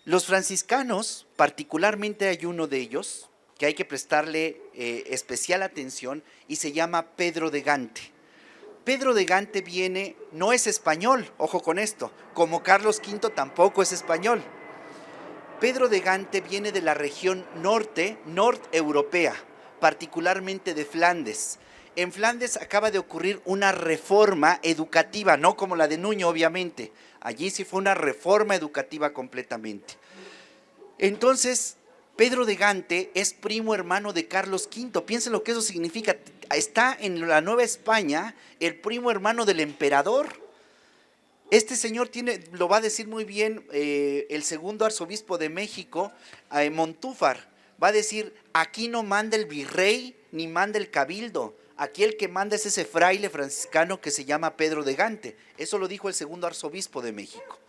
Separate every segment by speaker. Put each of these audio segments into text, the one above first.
Speaker 1: Los franciscanos, particularmente hay uno de ellos, que hay que prestarle especial atención y se llama Pedro de Gante. Pedro de Gante viene, no es español, ojo con esto, como Carlos V tampoco es español. Pedro de Gante viene de la región norte-europea, particularmente de Flandes. En Flandes acaba de ocurrir una reforma educativa, no como la de Nuño, obviamente. Allí sí fue una reforma educativa completamente. Entonces, Pedro de Gante es primo hermano de Carlos V. Piensen lo que eso significa. Está en la Nueva España el primo hermano del emperador. Este señor lo va a decir muy bien el segundo arzobispo de México, Montúfar. Va a decir, aquí no manda el virrey ni manda el cabildo. Aquí el que manda es ese fraile franciscano que se llama Pedro de Gante. Eso lo dijo el segundo arzobispo de México.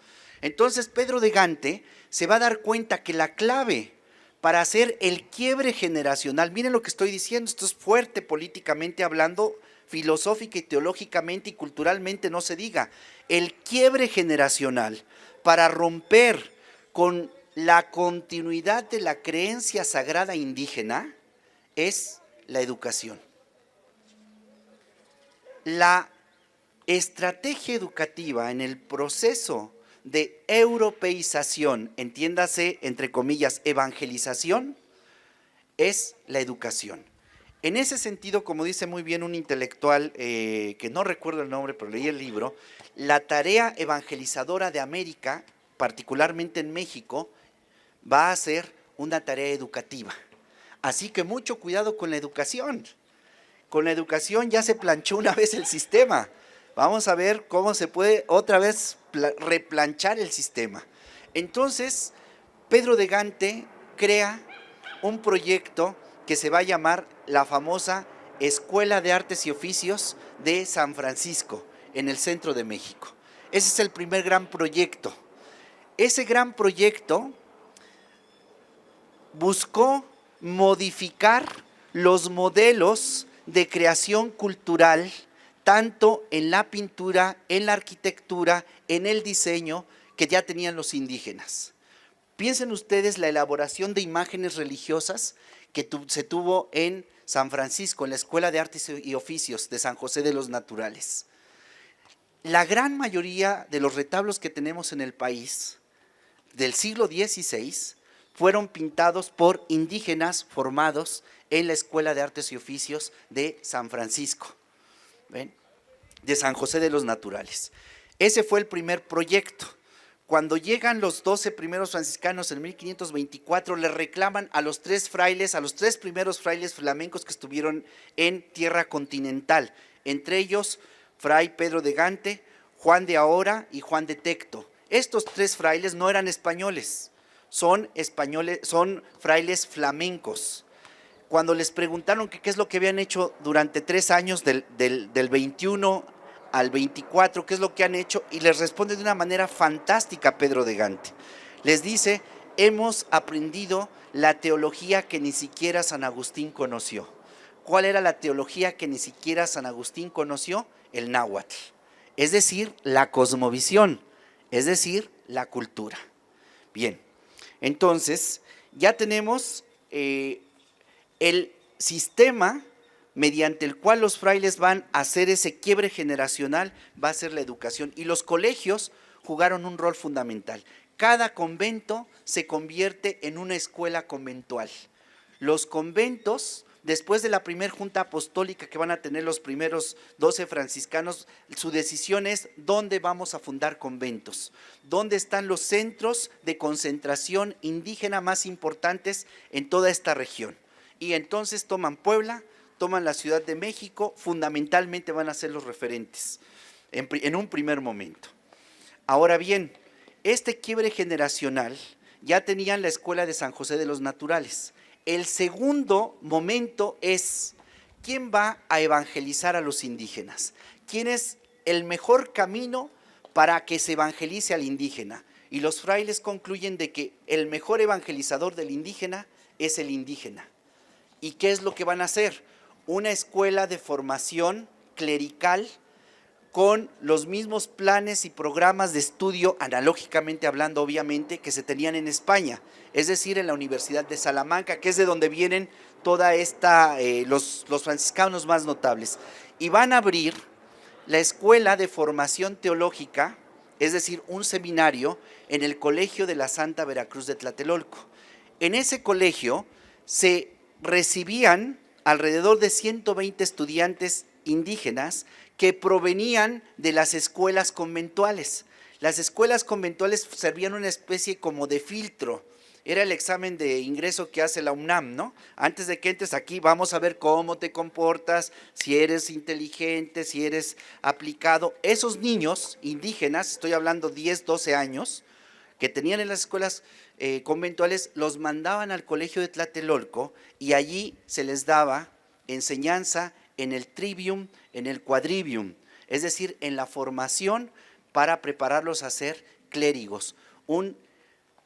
Speaker 1: Entonces Pedro de Gante se va a dar cuenta que la clave para hacer el quiebre generacional, miren lo que estoy diciendo, esto es fuerte políticamente hablando, filosófica y teológicamente y culturalmente no se diga, el quiebre generacional para romper con la continuidad de la creencia sagrada indígena es la educación. La estrategia educativa en el proceso de europeización, entiéndase entre comillas evangelización, es la educación. En ese sentido, como dice muy bien un intelectual, que no recuerdo el nombre, pero leí el libro, la tarea evangelizadora de América, particularmente en México, va a ser una tarea educativa. Así que mucho cuidado con la educación. Con la educación ya se planchó una vez el sistema. Vamos a ver cómo se puede otra vez replanchar el sistema. Entonces, Pedro de Gante crea un proyecto que se va a llamar la famosa Escuela de Artes y Oficios de San Francisco, en el centro de México. Ese es el primer gran proyecto. Ese gran proyecto buscó modificar los modelos de creación cultural, tanto en la pintura, en la arquitectura, en el diseño, que ya tenían los indígenas. Piensen ustedes la elaboración de imágenes religiosas que se tuvo en San Francisco, en la Escuela de Artes y Oficios de San José de los Naturales. La gran mayoría de los retablos que tenemos en el país del siglo XVI fueron pintados por indígenas formados en la Escuela de Artes y Oficios de San Francisco, ¿ven? De San José de los Naturales. Ese fue el primer proyecto. Cuando llegan los 12 primeros franciscanos en 1524, le reclaman a los tres primeros frailes flamencos que estuvieron en tierra continental, entre ellos Fray Pedro de Gante, Juan de Ahora y Juan de Tecto. Estos tres frailes no eran españoles, son frailes flamencos. Cuando les preguntaron qué es lo que habían hecho durante 3 años, del 21 al 24, qué es lo que han hecho, y les responde de una manera fantástica Pedro de Gante. Les dice, hemos aprendido la teología que ni siquiera San Agustín conoció. ¿Cuál era la teología que ni siquiera San Agustín conoció? El náhuatl, es decir, la cosmovisión, es decir, la cultura. Bien, entonces ya tenemos el sistema mediante el cual los frailes van a hacer ese quiebre generacional, va a ser la educación. Y los colegios jugaron un rol fundamental. Cada convento se convierte en una escuela conventual. Los conventos, después de la primera junta apostólica que van a tener los primeros 12 franciscanos, su decisión es dónde vamos a fundar conventos, dónde están los centros de concentración indígena más importantes en toda esta región. Y entonces toman Puebla, toman la Ciudad de México, fundamentalmente van a ser los referentes en un primer momento. Ahora bien, este quiebre generacional ya tenían la Escuela de San José de los Naturales. El segundo momento es, ¿quién va a evangelizar a los indígenas? ¿Quién es el mejor camino para que se evangelice al indígena? Y los frailes concluyen de que el mejor evangelizador del indígena es el indígena. ¿Y qué es lo que van a hacer? Una escuela de formación clerical con los mismos planes y programas de estudio, analógicamente hablando obviamente, que se tenían en España, es decir, en la Universidad de Salamanca, que es de donde vienen toda esta, los franciscanos más notables. Y van a abrir la Escuela de Formación Teológica, es decir, un seminario en el Colegio de la Santa Veracruz de Tlatelolco. En ese colegio se recibían alrededor de 120 estudiantes indígenas que provenían de las escuelas conventuales. Las escuelas conventuales servían una especie como de filtro. Era el examen de ingreso que hace la UNAM, ¿no? Antes de que entres aquí, vamos a ver cómo te comportas, si eres inteligente, si eres aplicado. Esos niños indígenas, estoy hablando 10, 12 años, que tenían en las escuelas conventuales, los mandaban al colegio de Tlatelolco y allí se les daba enseñanza en el trivium, en el quadrivium, es decir, en la formación para prepararlos a ser clérigos.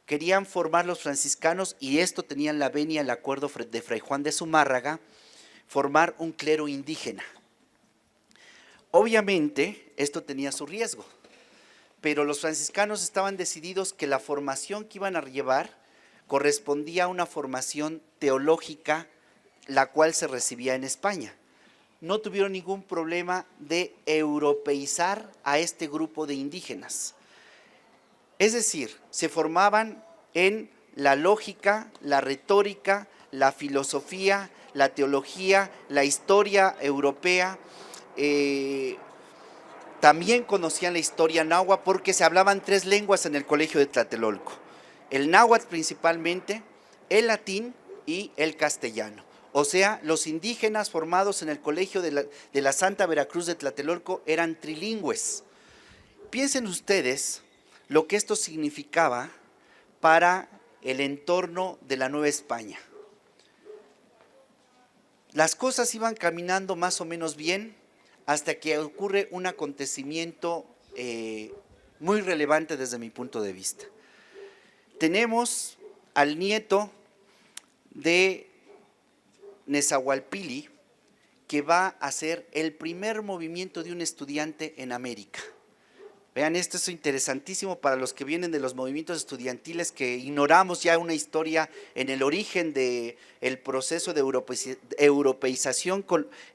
Speaker 1: Querían formar los franciscanos, y esto tenían la venia, el acuerdo de Fray Juan de Zumárraga, formar un clero indígena. Obviamente, esto tenía su riesgo, pero los franciscanos estaban decididos que la formación que iban a llevar correspondía a una formación teológica, la cual se recibía en España. No tuvieron ningún problema de europeizar a este grupo de indígenas. Es decir, se formaban en la lógica, la retórica, la filosofía, la teología, la historia europea. También conocían la historia náhuatl porque se hablaban 3 lenguas en el colegio de Tlatelolco. El náhuatl principalmente, el latín y el castellano. O sea, los indígenas formados en el colegio de la Santa Veracruz de Tlatelolco eran trilingües. Piensen ustedes lo que esto significaba para el entorno de la Nueva España. Las cosas iban caminando más o menos bien hasta que ocurre un acontecimiento muy relevante desde mi punto de vista. Tenemos al nieto de Nezahualpili, que va a ser el primer movimiento de un estudiante en América. Vean, esto es interesantísimo para los que vienen de los movimientos estudiantiles, que ignoramos ya una historia en el origen del proceso de europeización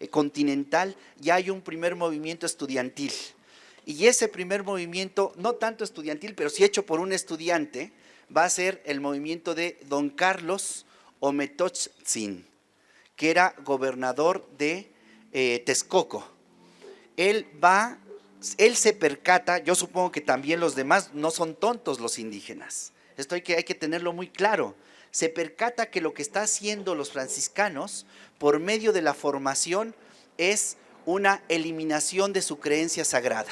Speaker 1: continental. Ya hay un primer movimiento estudiantil, y ese primer movimiento, no tanto estudiantil, pero sí hecho por un estudiante, va a ser el movimiento de don Carlos Ometotzin, que era gobernador de Texcoco. Él se percata, yo supongo que también los demás, no son tontos los indígenas, esto hay que tenerlo muy claro, se percata que lo que está haciendo los franciscanos por medio de la formación es una eliminación de su creencia sagrada,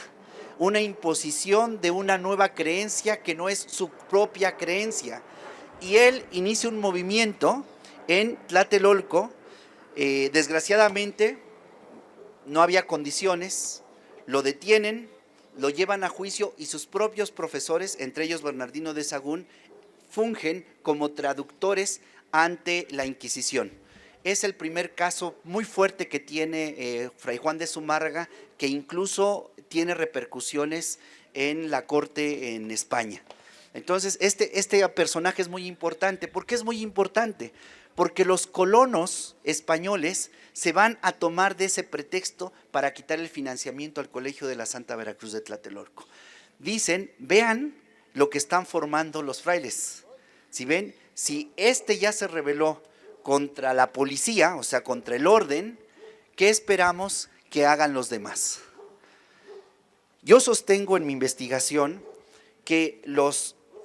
Speaker 1: una imposición de una nueva creencia que no es su propia creencia, y él inicia un movimiento en Tlatelolco. Desgraciadamente no había condiciones, lo detienen, lo llevan a juicio y sus propios profesores, entre ellos Bernardino de Sahagún, fungen como traductores ante la Inquisición. Es el primer caso muy fuerte que tiene Fray Juan de Zumárraga, que incluso tiene repercusiones en la corte en España. Entonces, este personaje es muy importante. ¿Por qué es muy importante? Porque los colonos españoles se van a tomar de ese pretexto para quitar el financiamiento al colegio de la Santa Veracruz de Tlatelolco. Dicen, vean lo que están formando los frailes. Si ven, si ya se rebeló contra la policía, o sea, contra el orden, ¿qué esperamos que hagan los demás? Yo sostengo en mi investigación que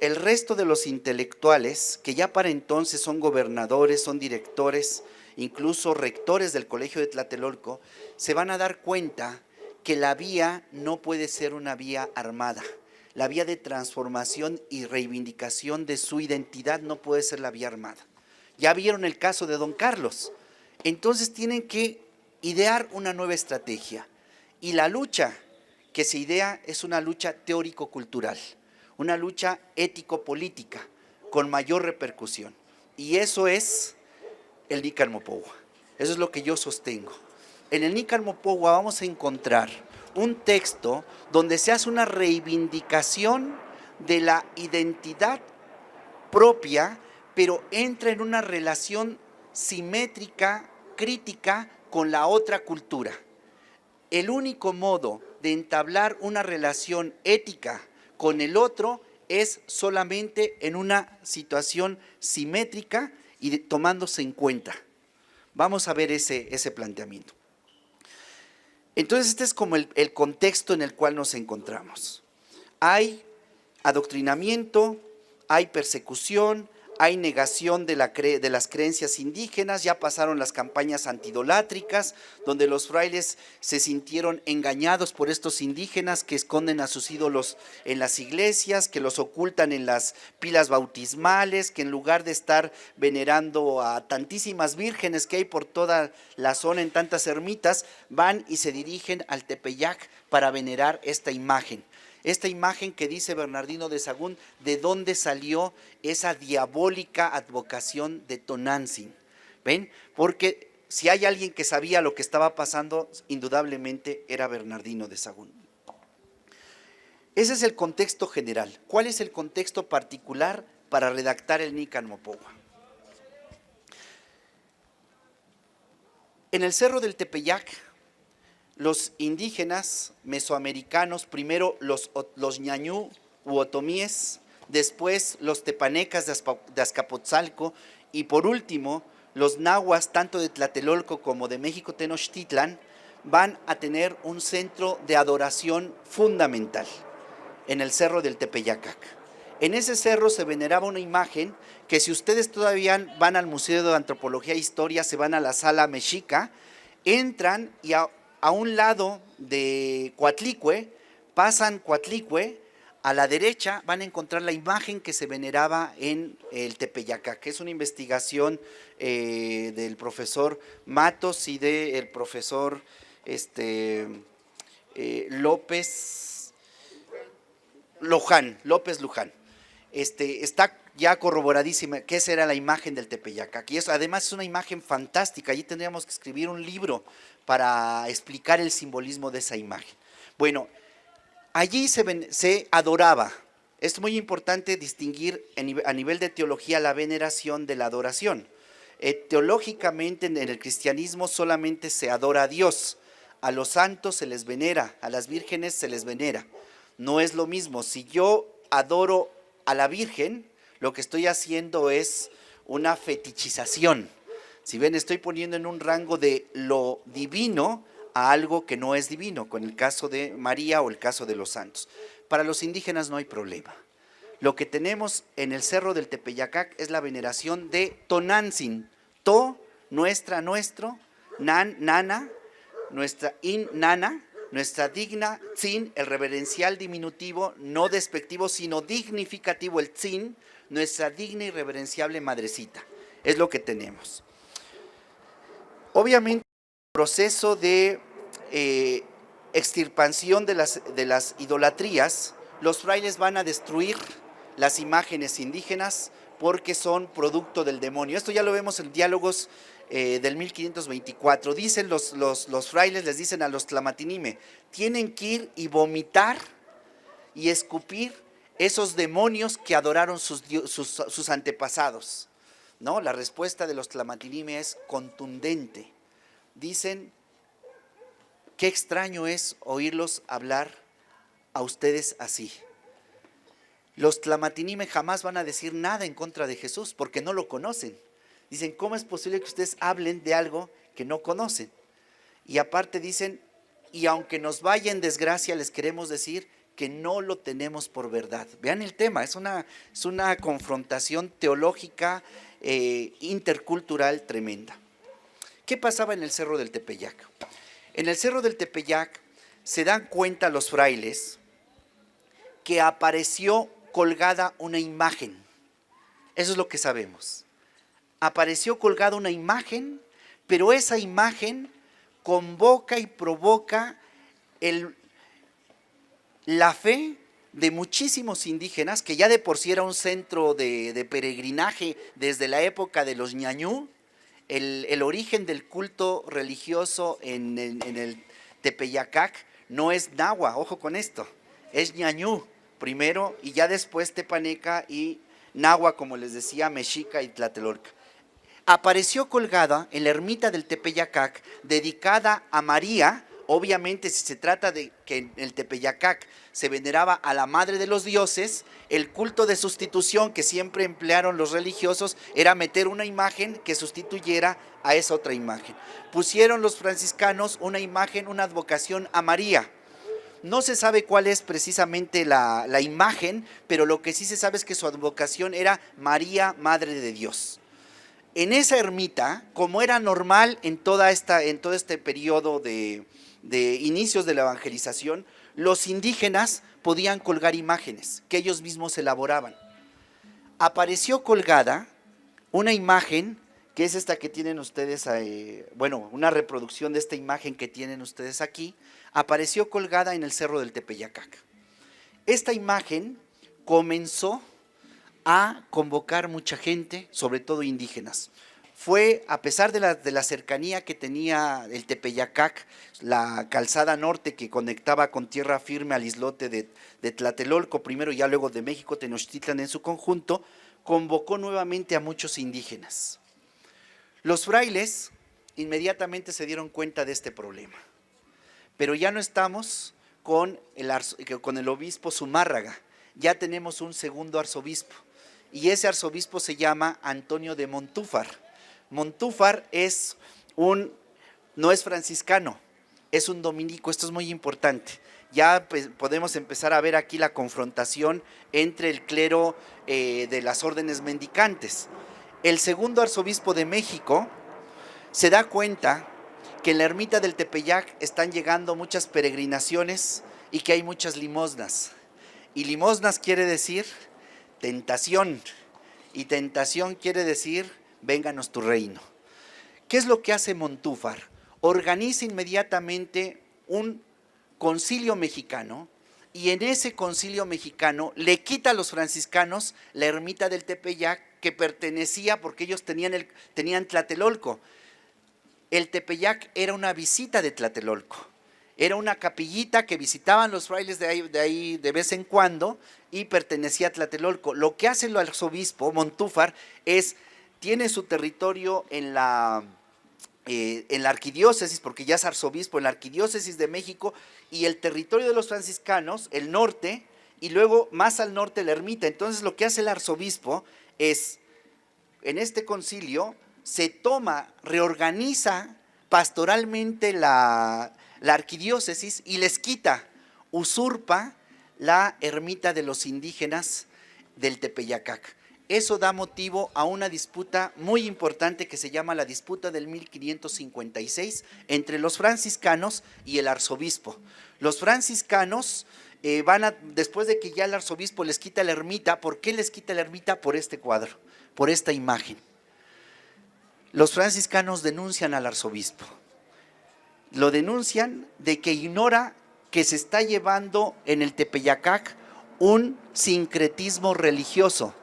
Speaker 1: el resto de los intelectuales, que ya para entonces son gobernadores, son directores, incluso rectores del colegio de Tlatelolco, se van a dar cuenta que la vía no puede ser una vía armada. La vía de transformación y reivindicación de su identidad no puede ser la vía armada. Ya vieron el caso de don Carlos. Entonces tienen que idear una nueva estrategia. Y la lucha que se idea es una lucha teórico-cultural, una lucha ético-política con mayor repercusión. Y eso es el Nícan Mopogua. Eso es lo que yo sostengo. En el Nícan Mopogua vamos a encontrar un texto donde se hace una reivindicación de la identidad propia, pero entra en una relación simétrica, crítica con la otra cultura. El único modo de entablar una relación ética con el otro es solamente en una situación simétrica y tomándose en cuenta. Vamos a ver ese planteamiento. Entonces, este es como el contexto en el cual nos encontramos. Hay adoctrinamiento, hay persecución, hay negación de las creencias indígenas, ya pasaron las campañas antidolátricas, donde los frailes se sintieron engañados por estos indígenas que esconden a sus ídolos en las iglesias, que los ocultan en las pilas bautismales, que en lugar de estar venerando a tantísimas vírgenes que hay por toda la zona en tantas ermitas, van y se dirigen al Tepeyac para venerar esta imagen. Esta imagen que dice Bernardino de Sahagún, ¿de dónde salió esa diabólica advocación de Tonantzin? ¿Ven? Porque si hay alguien que sabía lo que estaba pasando, indudablemente era Bernardino de Sahagún. Ese es el contexto general. ¿Cuál es el contexto particular para redactar el Nican Mopohua? En el Cerro del Tepeyac, los indígenas mesoamericanos, primero los ñañú u otomíes, después los tepanecas de Azcapotzalco y por último los nahuas tanto de Tlatelolco como de México Tenochtitlan, van a tener un centro de adoración fundamental en el Cerro del Tepeyacac. En ese cerro se veneraba una imagen que, si ustedes todavía van al Museo de Antropología e Historia, se van a la Sala Mexica, entran y a un lado de Coatlicue, pasan Coatlicue, a la derecha van a encontrar la imagen que se veneraba en el Tepeyacac, que es una investigación del profesor Matos y del profesor López Luján. Está ya corroboradísima que esa era la imagen del Tepeyacac, y eso además es una imagen fantástica. Allí tendríamos que escribir un libro para explicar el simbolismo de esa imagen. Bueno, allí se adoraba. Es muy importante distinguir a nivel de teología la veneración de la adoración. Teológicamente en el cristianismo solamente se adora a Dios, a los santos se les venera, a las vírgenes se les venera. No es lo mismo. Si yo adoro a la Virgen, lo que estoy haciendo es una fetichización. Si ven, estoy poniendo en un rango de lo divino a algo que no es divino, con el caso de María o el caso de los santos. Para los indígenas no hay problema. Lo que tenemos en el Cerro del Tepeyacac es la veneración de Tonantzin. To, nuestra, nuestro, nan, nana, nuestra in, nana, nuestra digna, tzin, el reverencial diminutivo, no despectivo, sino dignificativo, el tzin, nuestra digna y reverenciable madrecita. Es lo que tenemos. Obviamente, el proceso de extirpación de las idolatrías, los frailes van a destruir las imágenes indígenas porque son producto del demonio. Esto ya lo vemos en diálogos del 1524. Dicen los frailes, les dicen a los tlamatinime, tienen que ir y vomitar y escupir esos demonios que adoraron sus antepasados, ¿no? La respuesta de los tlamatinime es contundente. Dicen, qué extraño es oírlos hablar a ustedes así. Los tlamatinime jamás van a decir nada en contra de Jesús porque no lo conocen. Dicen, ¿cómo es posible que ustedes hablen de algo que no conocen? Y aparte dicen, y aunque nos vaya en desgracia, les queremos decir que no lo tenemos por verdad. Vean el tema, es una confrontación teológica intercultural tremenda. ¿Qué pasaba en el Cerro del Tepeyac? En el Cerro del Tepeyac se dan cuenta los frailes que apareció colgada una imagen. Eso es lo que sabemos. Apareció colgada una imagen, pero esa imagen convoca y provoca la fe de muchísimos indígenas, que ya de por sí era un centro de peregrinaje desde la época de los ñañú. El origen del culto religioso en el Tepeyacac no es Nahua, ojo con esto, es Ñañú primero y ya después Tepaneca y Nahua, como les decía, Mexica y Tlatelolca. Apareció colgada en la ermita del Tepeyacac, dedicada a María. Obviamente, si se trata de que en el Tepeyacac se veneraba a la madre de los dioses, el culto de sustitución que siempre emplearon los religiosos era meter una imagen que sustituyera a esa otra imagen. Pusieron los franciscanos una imagen, una advocación a María. No se sabe cuál es precisamente la imagen, pero lo que sí se sabe es que su advocación era María, Madre de Dios. En esa ermita, como era normal en todo este periodo de inicios de la evangelización, los indígenas podían colgar imágenes que ellos mismos elaboraban. Apareció colgada una imagen, que es esta que tienen ustedes, una reproducción de esta imagen que tienen ustedes aquí, apareció colgada en el Cerro del Tepeyacac. Esta imagen comenzó a convocar mucha gente, sobre todo indígenas. Fue, a pesar de la cercanía que tenía el Tepeyacac, la calzada norte que conectaba con tierra firme al islote de Tlatelolco, primero y ya luego de México, Tenochtitlan en su conjunto, convocó nuevamente a muchos indígenas. Los frailes inmediatamente se dieron cuenta de este problema, pero ya no estamos con el obispo Zumárraga, ya tenemos un segundo arzobispo, y ese arzobispo se llama Antonio de Montúfar. Montúfar no es franciscano, es un dominico. Esto es muy importante. Ya podemos empezar a ver aquí la confrontación entre el clero de las órdenes mendicantes. El segundo arzobispo de México se da cuenta que en la ermita del Tepeyac están llegando muchas peregrinaciones y que hay muchas limosnas. Y limosnas quiere decir tentación, y tentación quiere decir vénganos tu reino. ¿Qué es lo que hace Montúfar? Organiza inmediatamente un concilio mexicano, y en ese concilio mexicano le quita a los franciscanos la ermita del Tepeyac, que pertenecía, porque ellos tenían Tlatelolco. El Tepeyac era una visita de Tlatelolco. Era una capillita que visitaban los frailes de ahí de vez en cuando y pertenecía a Tlatelolco. Lo que hace el arzobispo Montúfar tiene su territorio en la arquidiócesis, porque ya es arzobispo en la arquidiócesis de México, y el territorio de los franciscanos, el norte, y luego más al norte la ermita. Entonces lo que hace el arzobispo es, en este concilio, reorganiza pastoralmente la arquidiócesis y les quita, usurpa la ermita de los indígenas del Tepeyacac. Eso da motivo a una disputa muy importante que se llama la disputa del 1556 entre los franciscanos y el arzobispo. Los franciscanos después de que ya el arzobispo les quita la ermita. ¿Por qué les quita la ermita? Por este cuadro, por esta imagen. Los franciscanos denuncian al arzobispo. Lo denuncian de que ignora que se está llevando en el Tepeyacac un sincretismo religioso,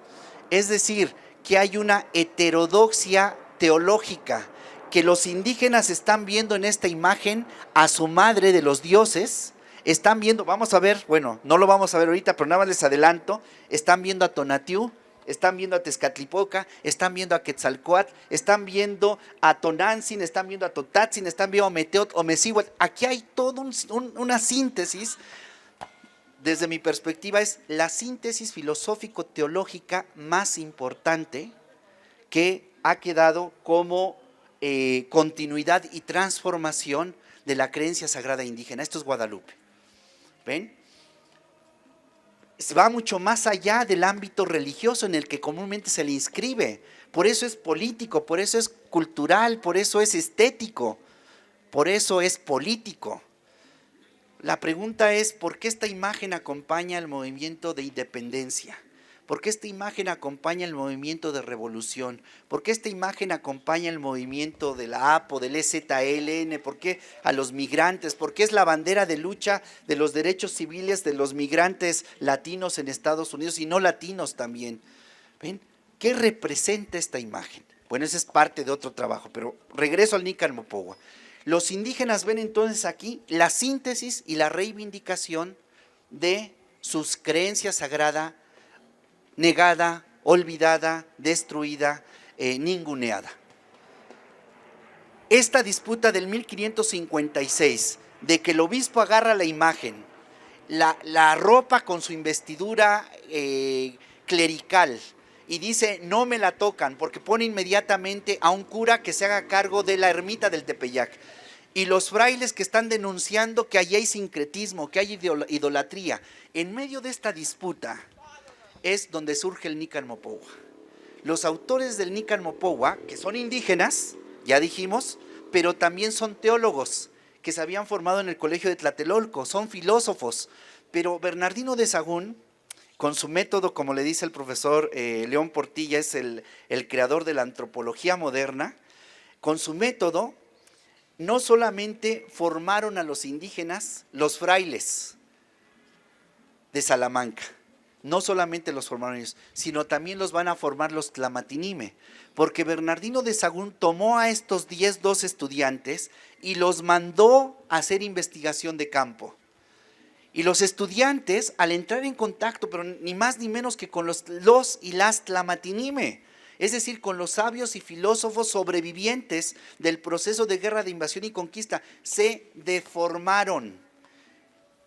Speaker 1: es decir, que hay una heterodoxia teológica, que los indígenas están viendo en esta imagen a su madre de los dioses, están viendo, vamos a ver, bueno, no lo vamos a ver ahorita, pero nada más les adelanto, están viendo a Tonatiuh, están viendo a Tezcatlipoca, están viendo a Quetzalcóatl, están viendo a Tonantzin, están viendo a Totatzin, están viendo a Meteot o Mecihuatl. Aquí hay toda una síntesis. Desde mi perspectiva es la síntesis filosófico-teológica más importante que ha quedado como continuidad y transformación de la creencia sagrada indígena. Esto es Guadalupe. ¿Ven? Va mucho más allá del ámbito religioso en el que comúnmente se le inscribe. Por eso es político, por eso es cultural, por eso es estético, por eso es político. La pregunta es, ¿por qué esta imagen acompaña el movimiento de independencia? ¿Por qué esta imagen acompaña el movimiento de revolución? ¿Por qué esta imagen acompaña el movimiento de la APO, del EZLN? ¿Por qué a los migrantes? ¿Por qué es la bandera de lucha de los derechos civiles de los migrantes latinos en Estados Unidos y no latinos también? ¿Ven? ¿Qué representa esta imagen? Bueno, esa es parte de otro trabajo, pero regreso al Nícan Mopogua. Los indígenas ven entonces aquí la síntesis y la reivindicación de sus creencias sagrada, negada, olvidada, destruida, ninguneada. Esta disputa del 1556, de que el obispo agarra la imagen, la ropa con su investidura clerical y dice no me la tocan, porque pone inmediatamente a un cura que se haga cargo de la ermita del Tepeyac, y los frailes que están denunciando que allí hay sincretismo, que hay idolatría. En medio de esta disputa es donde surge el Nican Mopogua. Los autores del Nican Mopogua, que son indígenas, ya dijimos, pero también son teólogos que se habían formado en el colegio de Tlatelolco, son filósofos, pero Bernardino de Sahagún, con su método, como le dice el profesor León Portilla, es el creador de la antropología moderna, con su método no solamente formaron a los indígenas, los frailes de Salamanca, no solamente los formaron ellos, sino también los van a formar los Tlamatinime, porque Bernardino de Sahagún tomó a estos 12 estudiantes y los mandó a hacer investigación de campo. Y los estudiantes, al entrar en contacto, pero ni más ni menos que con los y las Tlamatinime, es decir, con los sabios y filósofos sobrevivientes del proceso de guerra de invasión y conquista, se deformaron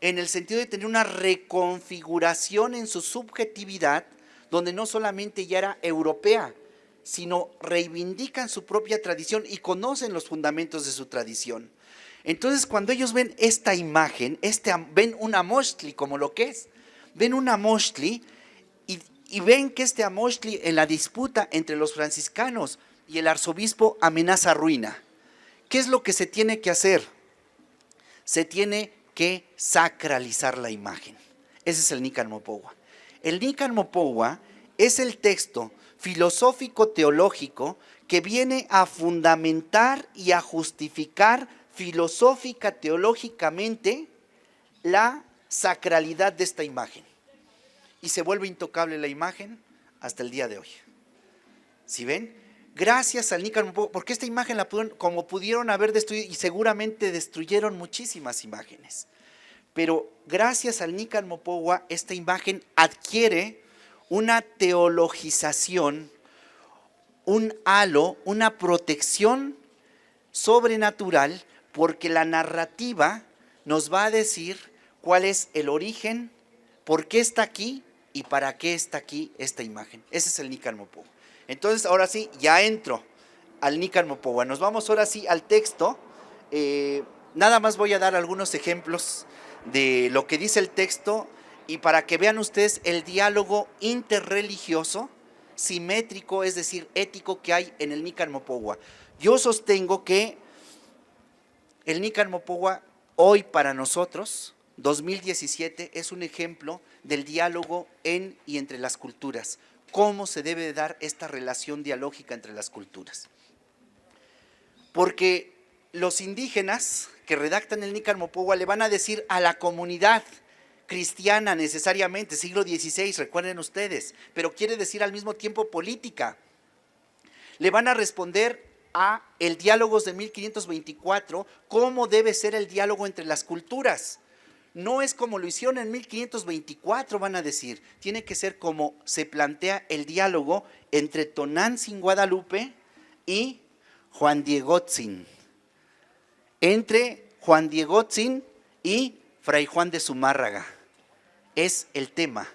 Speaker 1: en el sentido de tener una reconfiguración en su subjetividad, donde no solamente ya era europea, sino reivindican su propia tradición y conocen los fundamentos de su tradición. Entonces, cuando ellos ven esta imagen, ven un Amoxtli como lo que es, ven un Amoxtli y ven que este Amoxtli en la disputa entre los franciscanos y el arzobispo amenaza ruina. ¿Qué es lo que se tiene que hacer? Se tiene que sacralizar la imagen. Ese es el Nican Mopogua. El Nican Mopogua es el texto filosófico teológico que viene a fundamentar y a justificar filosófica teológicamente la sacralidad de esta imagen. Y se vuelve intocable la imagen hasta el día de hoy. ¿Sí ven? Gracias al Nican Mopogua, porque esta imagen como pudieron haber destruido, y seguramente destruyeron muchísimas imágenes, pero gracias al Nican Mopogua esta imagen adquiere una teologización, un halo, una protección sobrenatural, porque la narrativa nos va a decir cuál es el origen, por qué está aquí y para qué está aquí esta imagen. Ese es el Nican Mopogua. Entonces, ahora sí, ya entro al Nican Mopogua. Nos vamos ahora sí al texto. Nada más voy a dar algunos ejemplos de lo que dice el texto y para que vean ustedes el diálogo interreligioso, simétrico, es decir, ético que hay en el Nican Mopogua. Yo sostengo que el Nican Mopogua hoy para nosotros, 2017, es un ejemplo del diálogo en y entre las culturas. ¿Cómo se debe dar esta relación dialógica entre las culturas? Porque los indígenas que redactan el Nican Mopogua le van a decir a la comunidad cristiana necesariamente, siglo XVI, recuerden ustedes, pero quiere decir al mismo tiempo política. Le van a responder a el Diálogos de 1524, cómo debe ser el diálogo entre las culturas. No es como lo hicieron en 1524, van a decir, tiene que ser como se plantea el diálogo entre Tonantzin Guadalupe y Juan Diegotzin, entre Juan Diegotzin y Fray Juan de Zumárraga. Es el tema.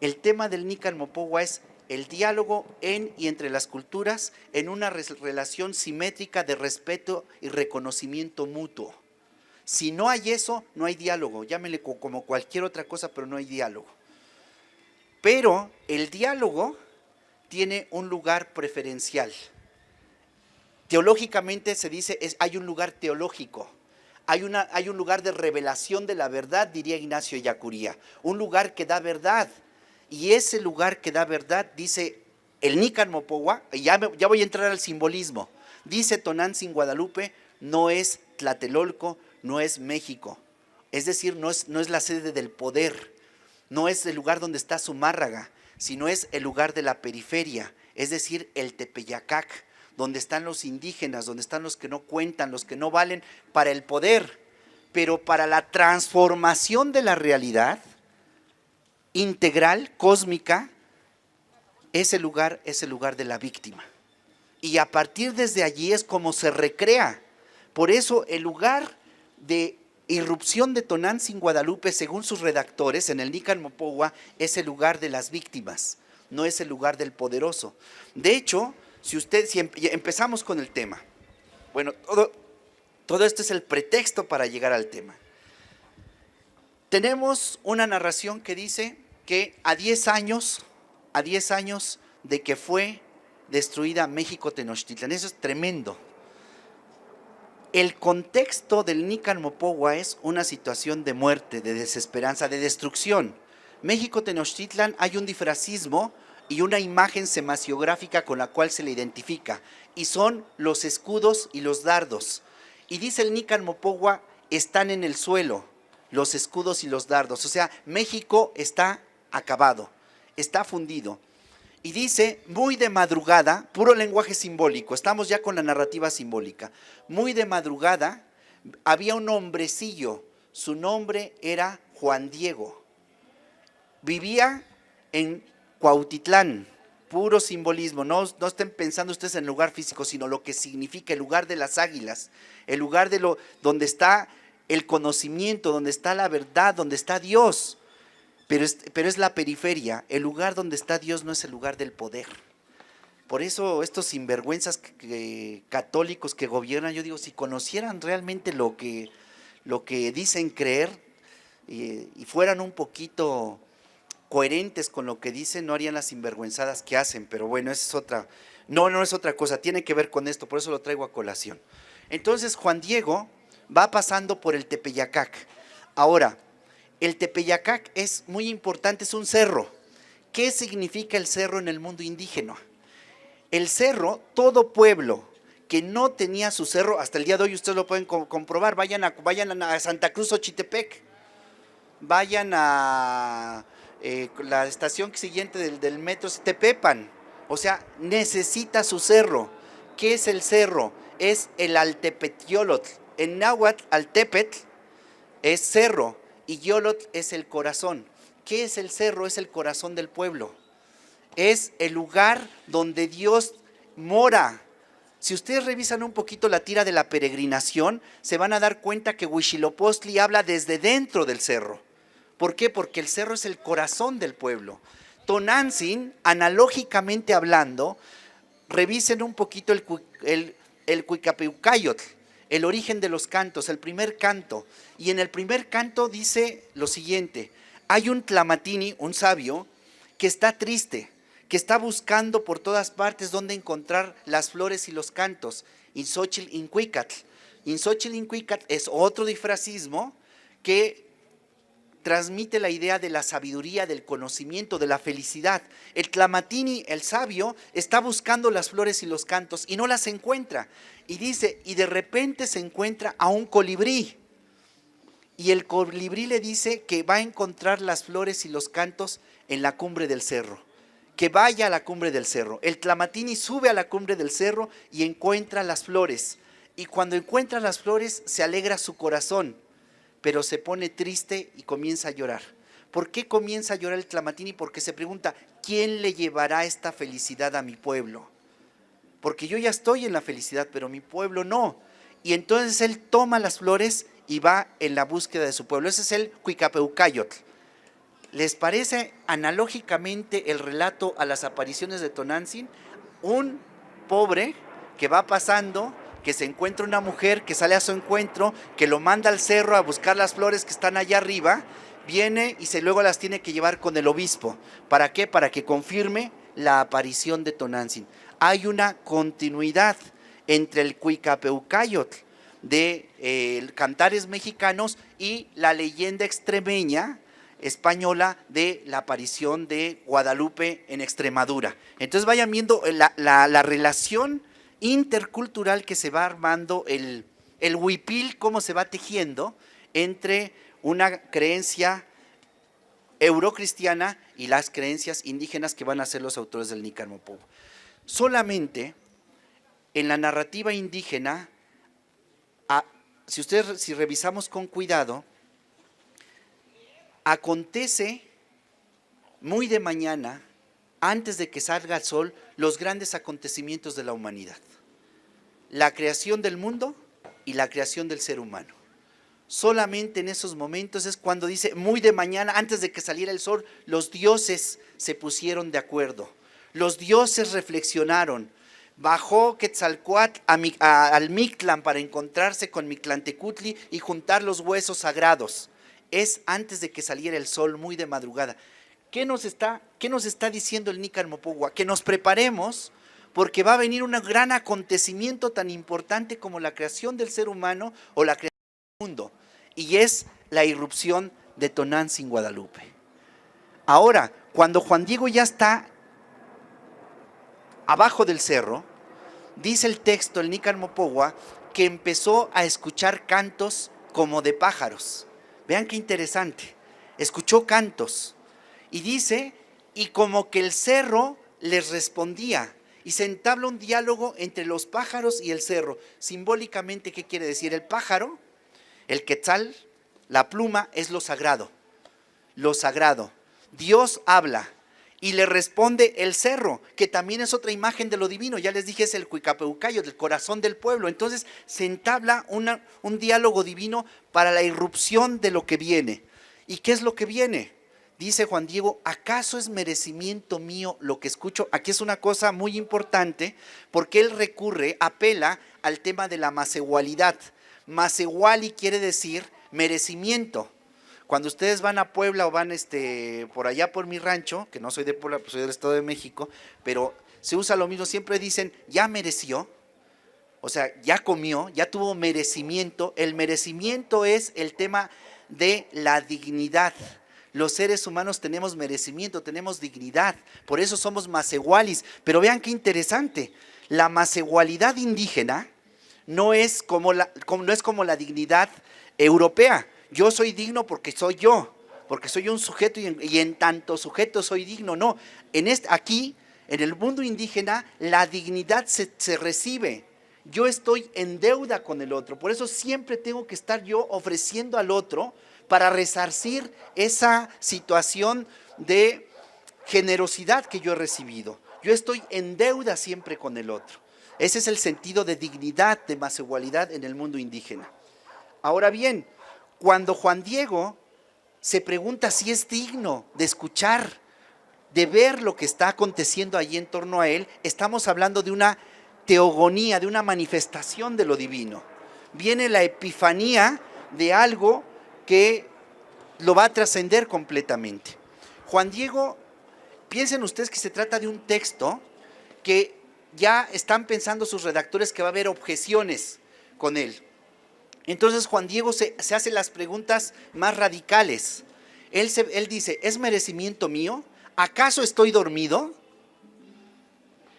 Speaker 1: El tema del Nican Mopogua es el diálogo en y entre las culturas en una relación simétrica de respeto y reconocimiento mutuo. Si no hay eso, no hay diálogo, llámenle como cualquier otra cosa, pero no hay diálogo. Pero el diálogo tiene un lugar preferencial. Teológicamente se dice, hay un lugar teológico, hay un lugar de revelación de la verdad, diría Ignacio Ellacuría, un lugar que da verdad. Y ese lugar que da verdad, dice el Nican Mopogua, y ya voy a entrar al simbolismo, dice Tonantzin Guadalupe, no es Tlatelolco, no es México, es decir, no es la sede del poder, no es el lugar donde está Zumárraga, sino es el lugar de la periferia, es decir, el Tepeyacac, donde están los indígenas, donde están los que no cuentan, los que no valen para el poder, pero para la transformación de la realidad integral, cósmica, ese lugar es el lugar de la víctima. Y a partir desde allí es como se recrea. Por eso el lugar de irrupción de Tonantzin Guadalupe, según sus redactores, en el Nican Mopogua, es el lugar de las víctimas, no es el lugar del poderoso. De hecho, si empezamos con el tema, bueno, todo esto es el pretexto para llegar al tema. Tenemos una narración que dice que a 10 años de que fue destruida México Tenochtitlan, eso es tremendo. El contexto del Nican Mopogua es una situación de muerte, de desesperanza, de destrucción. México Tenochtitlan hay un difracismo y una imagen semasiográfica con la cual se le identifica, y son los escudos y los dardos. Y dice el Nican Mopogua, están en el suelo los escudos y los dardos, o sea, México está acabado, está fundido. Y dice, muy de madrugada, puro lenguaje simbólico, estamos ya con la narrativa simbólica, muy de madrugada había un hombrecillo, su nombre era Juan Diego, vivía en Cuautitlán, puro simbolismo, no estén pensando ustedes en el lugar físico, sino lo que significa el lugar de las águilas, el lugar donde está el conocimiento, donde está la verdad, donde está Dios. Pero es la periferia, el lugar donde está Dios no es el lugar del poder. Por eso estos sinvergüenzas católicos que gobiernan, yo digo, si conocieran realmente lo que dicen creer y fueran un poquito coherentes con lo que dicen, no harían las sinvergüenzadas que hacen. Pero bueno, esa es otra, no es otra cosa, tiene que ver con esto, por eso lo traigo a colación. Entonces Juan Diego va pasando por el Tepeyacac. Ahora, el Tepeyacac es muy importante, es un cerro. ¿Qué significa el cerro en el mundo indígena? El cerro, todo pueblo que no tenía su cerro, hasta el día de hoy ustedes lo pueden comprobar, vayan a Santa Cruz Ochitepec, vayan a la estación siguiente del metro Tepepan, o sea, necesita su cerro. ¿Qué es el cerro? Es el Altepetiolotl. En náhuatl, Altepetl es cerro, y Yolotl es el corazón. ¿Qué es el cerro? Es el corazón del pueblo. Es el lugar donde Dios mora. Si ustedes revisan un poquito la tira de la peregrinación, se van a dar cuenta que Huitzilopochtli habla desde dentro del cerro. ¿Por qué? Porque el cerro es el corazón del pueblo. Tonantzin, analógicamente hablando, revisen un poquito el Cuicapeucayotl, el origen de los cantos, el primer canto. Y en el primer canto dice lo siguiente: hay un tlamatini, un sabio, que está triste, que está buscando por todas partes dónde encontrar las flores y los cantos. Inxochitl Incuicatl. Inxochitl Incuicatl es otro difracismo que transmite la idea de la sabiduría, del conocimiento, de la felicidad. El tlamatini, el sabio, está buscando las flores y los cantos y no las encuentra. Y dice, y de repente se encuentra a un colibrí. Y el colibrí le dice que va a encontrar las flores y los cantos en la cumbre del cerro. Que vaya a la cumbre del cerro. El tlamatini sube a la cumbre del cerro y encuentra las flores. Y cuando encuentra las flores se alegra su corazón, pero se pone triste y comienza a llorar. ¿Por qué comienza a llorar el tlamatini? Porque se pregunta, ¿quién le llevará esta felicidad a mi pueblo? Porque yo ya estoy en la felicidad, pero mi pueblo no. Y entonces él toma las flores y va en la búsqueda de su pueblo. Ese es el Cuicapeucayotl. ¿Les parece analógicamente el relato a las apariciones de Tonantzin? Un pobre que va pasando, que se encuentra una mujer que sale a su encuentro, que lo manda al cerro a buscar las flores que están allá arriba, viene y luego las tiene que llevar con el obispo. ¿Para qué? Para que confirme la aparición de Tonantzin. Hay una continuidad entre el Cuicapeucayotl de cantares mexicanos y la leyenda extremeña española de la aparición de Guadalupe en Extremadura. Entonces vayan viendo la relación intercultural que se va armando, el huipil, cómo se va tejiendo entre una creencia eurocristiana y las creencias indígenas que van a ser los autores del Nican Mopogua. Solamente en la narrativa indígena, si revisamos con cuidado, acontece muy de mañana, antes de que salga el sol, los grandes acontecimientos de la humanidad. La creación del mundo y la creación del ser humano. Solamente en esos momentos es cuando dice, muy de mañana, antes de que saliera el sol, los dioses se pusieron de acuerdo. Los dioses reflexionaron. Bajó Quetzalcóatl al Mictlán para encontrarse con Mictlantecutli y juntar los huesos sagrados. Es antes de que saliera el sol, muy de madrugada. ¿Qué nos está diciendo el Nícar Mopogua? Que nos preparemos, porque va a venir un gran acontecimiento tan importante como la creación del ser humano o la creación del mundo, y es la irrupción de Tonantzin Guadalupe. Ahora, cuando Juan Diego ya está abajo del cerro, dice el texto, el Nícar Mopogua, que empezó a escuchar cantos como de pájaros. Vean qué interesante, escuchó cantos, y dice, y como que el cerro les respondía, y se entabla un diálogo entre los pájaros y el cerro. Simbólicamente, ¿qué quiere decir? El pájaro, el quetzal, la pluma, es lo sagrado. Lo sagrado. Dios habla y le responde el cerro, que también es otra imagen de lo divino. Ya les dije, es el Cuicapeucayo, del corazón del pueblo. Entonces se entabla un diálogo divino para la irrupción de lo que viene. ¿Y qué es lo que viene? Dice Juan Diego, ¿acaso es merecimiento mío lo que escucho? Aquí es una cosa muy importante, porque él apela al tema de la masehualidad. Masehuali quiere decir merecimiento. Cuando ustedes van a Puebla o van por allá por mi rancho, que no soy de Puebla, pues soy del Estado de México, pero se usa lo mismo, siempre dicen, ya mereció, o sea, ya comió, ya tuvo merecimiento. El merecimiento es el tema de la dignidad. Los seres humanos tenemos merecimiento, tenemos dignidad, por eso somos masehualis. Pero vean qué interesante, la masehualidad indígena no es como la dignidad europea. Yo soy digno porque soy yo, porque soy un sujeto y en tanto sujeto soy digno. No, aquí, en el mundo indígena, la dignidad se recibe. Yo estoy en deuda con el otro, por eso siempre tengo que estar yo ofreciendo al otro para resarcir esa situación de generosidad que yo he recibido. Yo estoy en deuda siempre con el otro. Ese es el sentido de dignidad, de masehualidad en el mundo indígena. Ahora bien, cuando Juan Diego se pregunta si es digno de escuchar, de ver lo que está aconteciendo allí en torno a él, estamos hablando de una teogonía, de una manifestación de lo divino. Viene la epifanía de algo que lo va a trascender completamente. Juan Diego, piensen ustedes que se trata de un texto que ya están pensando sus redactores que va a haber objeciones con él. Entonces Juan Diego se hace las preguntas más radicales. Él dice, ¿es merecimiento mío? ¿Acaso estoy dormido?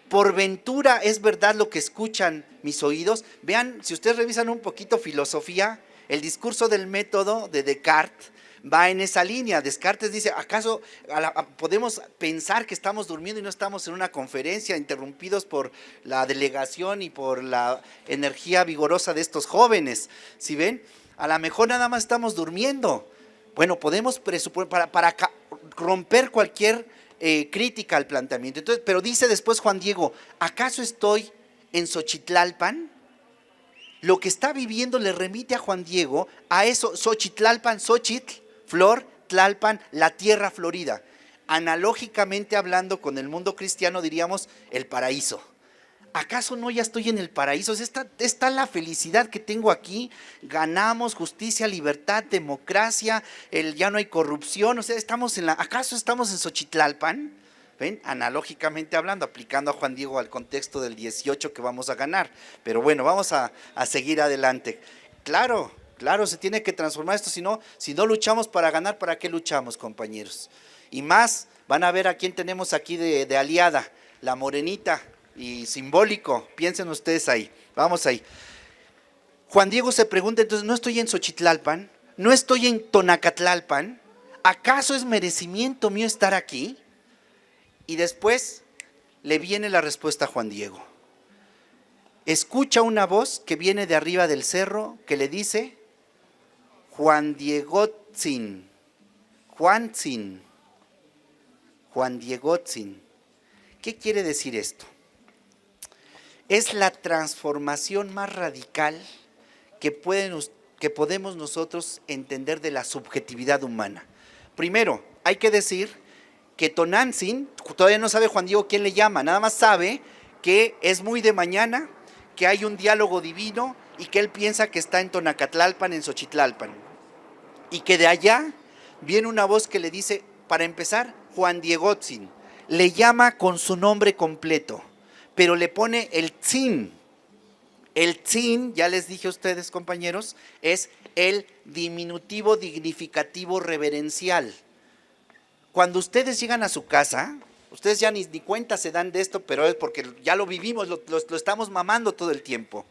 Speaker 1: ¿Por ventura es verdad lo que escuchan mis oídos? Vean, si ustedes revisan un poquito filosofía, el discurso del método de Descartes va en esa línea. Descartes dice, ¿acaso podemos pensar que estamos durmiendo y no estamos en una conferencia interrumpidos por la delegación y por la energía vigorosa de estos jóvenes? ¿Sí ven? A lo mejor nada más estamos durmiendo. Bueno, podemos presuponer para romper cualquier crítica al planteamiento. Entonces, pero dice después Juan Diego, ¿acaso estoy en Xochitlalpan? Lo que está viviendo le remite a Juan Diego a eso, Xochitlalpan, Xochitl, flor, Tlalpan, la tierra florida. Analógicamente hablando con el mundo cristiano diríamos el paraíso. ¿Acaso no ya estoy en el paraíso? Está la felicidad que tengo aquí, ganamos justicia, libertad, democracia, ya no hay corrupción, o sea, ¿acaso estamos en Xochitlalpan? ¿Ven? Analógicamente hablando, aplicando a Juan Diego al contexto del 18 que vamos a ganar. Pero bueno, vamos a seguir adelante. Claro, se tiene que transformar esto, si no luchamos para ganar, ¿para qué luchamos, compañeros? Y más, van a ver a quién tenemos aquí de aliada, la morenita y simbólico, piensen ustedes ahí, vamos ahí. Juan Diego se pregunta entonces, ¿no estoy en Xochitlalpan? ¿No estoy en Tonacatlalpan? ¿Acaso es merecimiento mío estar aquí? Y después le viene la respuesta a Juan Diego. escucha una voz que viene de arriba del cerro que le dice, Juan Diegotzin, Juanzin, Juan Diegotzin. ¿Qué quiere decir esto? Es la transformación más radical que podemos nosotros entender de la subjetividad humana. Primero, hay que decir que Tonantzin todavía no sabe Juan Diego quién le llama, nada más sabe que es muy de mañana, que hay un diálogo divino y que él piensa que está en Tonacatlalpan, en Xochitlalpan. Y que de allá viene una voz que le dice, para empezar, Juan Diegotzin. Le llama con su nombre completo, pero le pone el tzin. El tzin, ya les dije a ustedes, compañeros, es el diminutivo dignificativo reverencial. Cuando ustedes llegan a su casa, ustedes ya ni cuenta se dan de esto, pero es porque ya lo vivimos, lo estamos mamando todo el tiempo.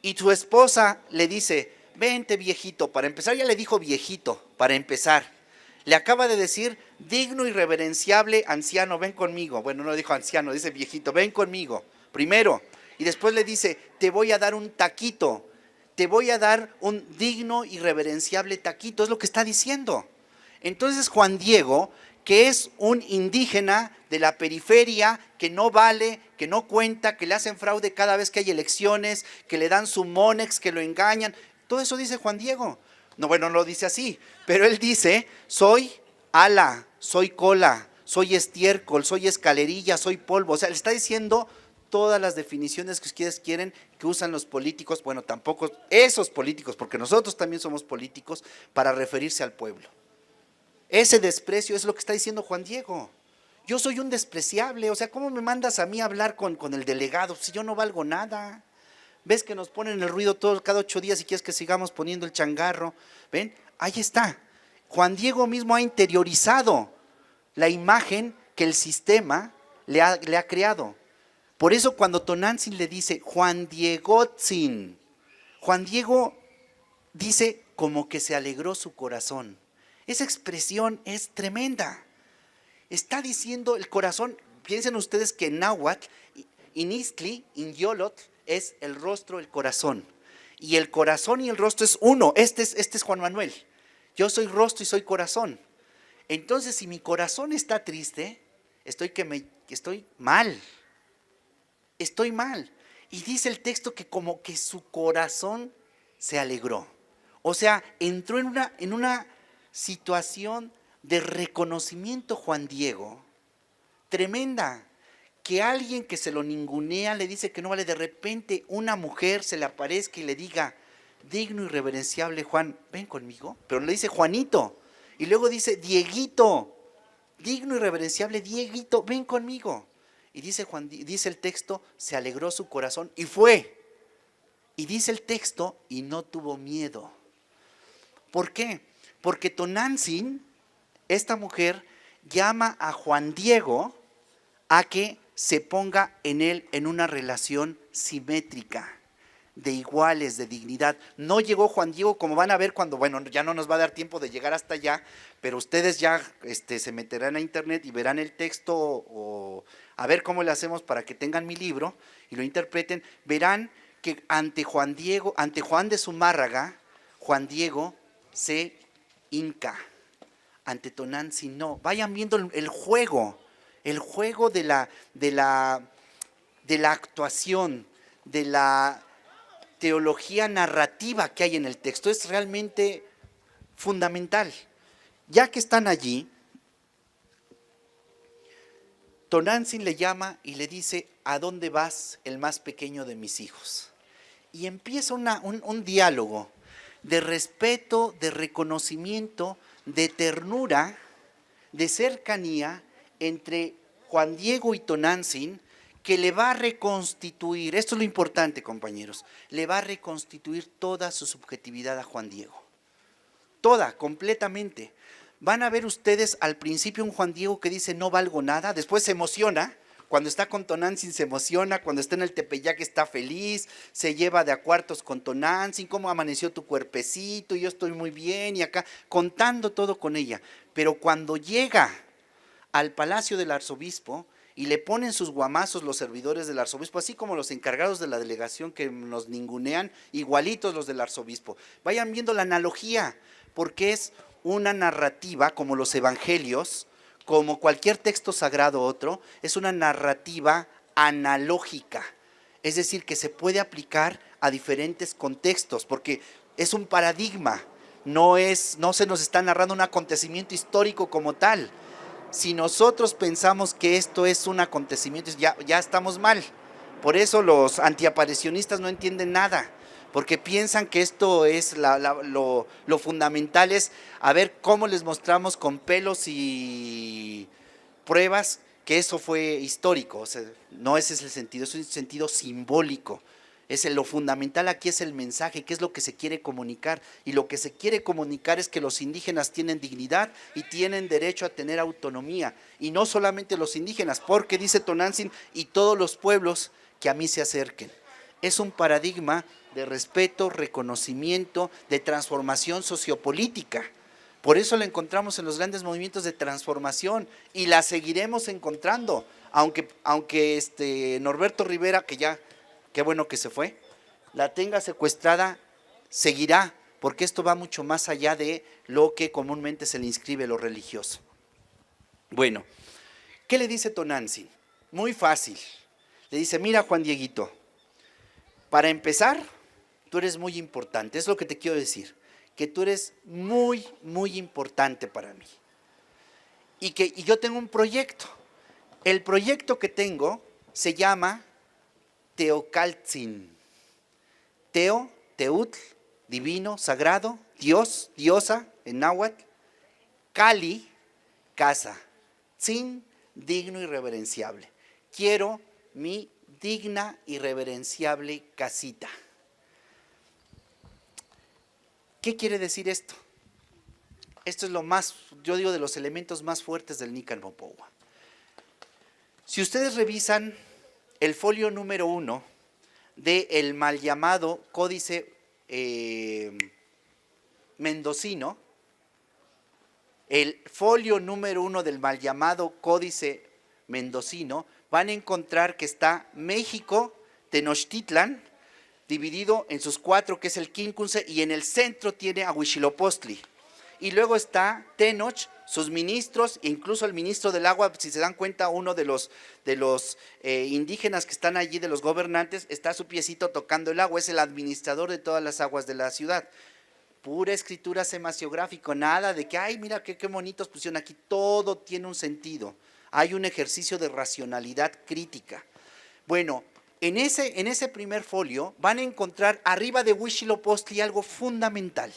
Speaker 1: Y su esposa le dice, vente viejito, para empezar, ya le dijo viejito, para empezar. Le acaba de decir, digno y reverenciable anciano, ven conmigo. Bueno, no dijo anciano, dice viejito, ven conmigo, primero. Y después le dice, te voy a dar un taquito, te voy a dar un digno y reverenciable taquito, es lo que está diciendo. Entonces Juan Diego, que es un indígena de la periferia, que no vale, que no cuenta, que le hacen fraude cada vez que hay elecciones, que le dan su monex, que lo engañan, todo eso dice Juan Diego. No, bueno, no lo dice así, pero él dice, soy ala, soy cola, soy estiércol, soy escalerilla, soy polvo. O sea, le está diciendo todas las definiciones que ustedes quieren que usan los políticos, bueno, tampoco esos políticos, porque nosotros también somos políticos, para referirse al pueblo. Ese desprecio es lo que está diciendo Juan Diego. Yo soy un despreciable, o sea, ¿cómo me mandas a mí a hablar con el delegado si yo no valgo nada? ¿Ves que nos ponen el ruido cada 8 días y quieres que sigamos poniendo el changarro? ¿Ven? Ahí está. Juan Diego mismo ha interiorizado la imagen que el sistema le ha creado. Por eso cuando Tonantzin le dice Juan Diegotzin, Juan Diego dice como que se alegró su corazón. Esa expresión es tremenda. Está diciendo el corazón, piensen ustedes que en náhuatl, inistli, inyolotl, es el rostro, el corazón. Y el corazón y el rostro es uno. Este es Juan Manuel. Yo soy rostro y soy corazón. Entonces, si mi corazón está triste, estoy mal. Estoy mal. Y dice el texto que como que su corazón se alegró. O sea, entró en una situación de reconocimiento Juan Diego, tremenda, que alguien que se lo ningunea le dice que no vale, de repente una mujer se le aparezca y le diga, digno y reverenciable Juan, ven conmigo, pero le dice Juanito, y luego dice Dieguito, digno y reverenciable Dieguito, ven conmigo, y dice dice el texto, se alegró su corazón y fue, y dice el texto, y no tuvo miedo. ¿Por qué? Porque Tonantzin, esta mujer, llama a Juan Diego a que se ponga en él en una relación simétrica, de iguales, de dignidad. No llegó Juan Diego, como van a ver cuando, bueno, ya no nos va a dar tiempo de llegar hasta allá, pero ustedes ya se meterán a internet y verán el texto o a ver cómo le hacemos para que tengan mi libro y lo interpreten, verán que ante Juan Diego, ante Juan de Zumárraga, Juan Diego se hinca, ante Tonantzin no. Vayan viendo el juego de la actuación, de la teología narrativa que hay en el texto. Es realmente fundamental. Ya que están allí, Tonantzin le llama y le dice, ¿a dónde vas, el más pequeño de mis hijos? Y empieza un diálogo de respeto, de reconocimiento, de ternura, de cercanía entre Juan Diego y Tonantzin, que le va a reconstituir, esto es lo importante, compañeros, le va a reconstituir toda su subjetividad a Juan Diego. Toda, completamente. Van a ver ustedes al principio un Juan Diego que dice no valgo nada, después se emociona, cuando está con Tonantzin se emociona, cuando está en el Tepeyac está feliz, se lleva de a cuartos con Tonantzin, cómo amaneció tu cuerpecito, yo estoy muy bien, y acá contando todo con ella. Pero cuando llega al palacio del arzobispo y le ponen sus guamazos los servidores del arzobispo, así como los encargados de la delegación que nos ningunean, igualitos los del arzobispo. Vayan viendo la analogía, porque es una narrativa como los evangelios, como cualquier texto sagrado otro, es una narrativa analógica, es decir, que se puede aplicar a diferentes contextos, porque es un paradigma, no se nos está narrando un acontecimiento histórico como tal. Si nosotros pensamos que esto es un acontecimiento, ya estamos mal. Por eso los antiaparicionistas no entienden nada, porque piensan que esto es lo fundamental es a ver cómo les mostramos con pelos y pruebas que eso fue histórico. O sea, no ese es el sentido, es un sentido simbólico. Lo fundamental aquí es el mensaje, qué es lo que se quiere comunicar. Y lo que se quiere comunicar es que los indígenas tienen dignidad y tienen derecho a tener autonomía. Y no solamente los indígenas, porque dice Tonantzin, y todos los pueblos que a mí se acerquen. Es un paradigma de respeto, reconocimiento, de transformación sociopolítica. Por eso la encontramos en los grandes movimientos de transformación y la seguiremos encontrando, aunque Norberto Rivera, que ya, qué bueno que se fue, la tenga secuestrada, seguirá, porque esto va mucho más allá de lo que comúnmente se le inscribe lo religioso. Bueno, ¿qué le dice Tonantzin? Muy fácil. Le dice, mira Juan Dieguito, para empezar, tú eres muy importante, es lo que te quiero decir, que tú eres muy, muy importante para mí. Y yo tengo un proyecto. El proyecto que tengo se llama Teocaltzin. Teo, Teutl, divino, sagrado, Dios, diosa, en náhuatl. Cali, casa. Tzin, digno y reverenciable. Quiero mi digna y reverenciable casita. ¿Qué quiere decir esto? Esto es lo más, yo digo, de los elementos más fuertes del Nican Mopohua. Si ustedes revisan el folio número 1 del mal llamado Códice Mendocino, el folio número 1 del mal llamado Códice Mendocino, van a encontrar que está México, Tenochtitlan, dividido en sus 4, que es el Quincunce, y en el centro tiene a Huitzilopochtli. Y luego está Tenoch, sus ministros, incluso el ministro del agua, si se dan cuenta, uno de los indígenas que están allí, de los gobernantes, está a su piecito tocando el agua, es el administrador de todas las aguas de la ciudad. Pura escritura semasiográfica, nada de que, ay, mira qué bonitos pusieron aquí, todo tiene un sentido. Hay un ejercicio de racionalidad crítica. Bueno, en ese primer folio van a encontrar arriba de Huitzilopochtli algo fundamental.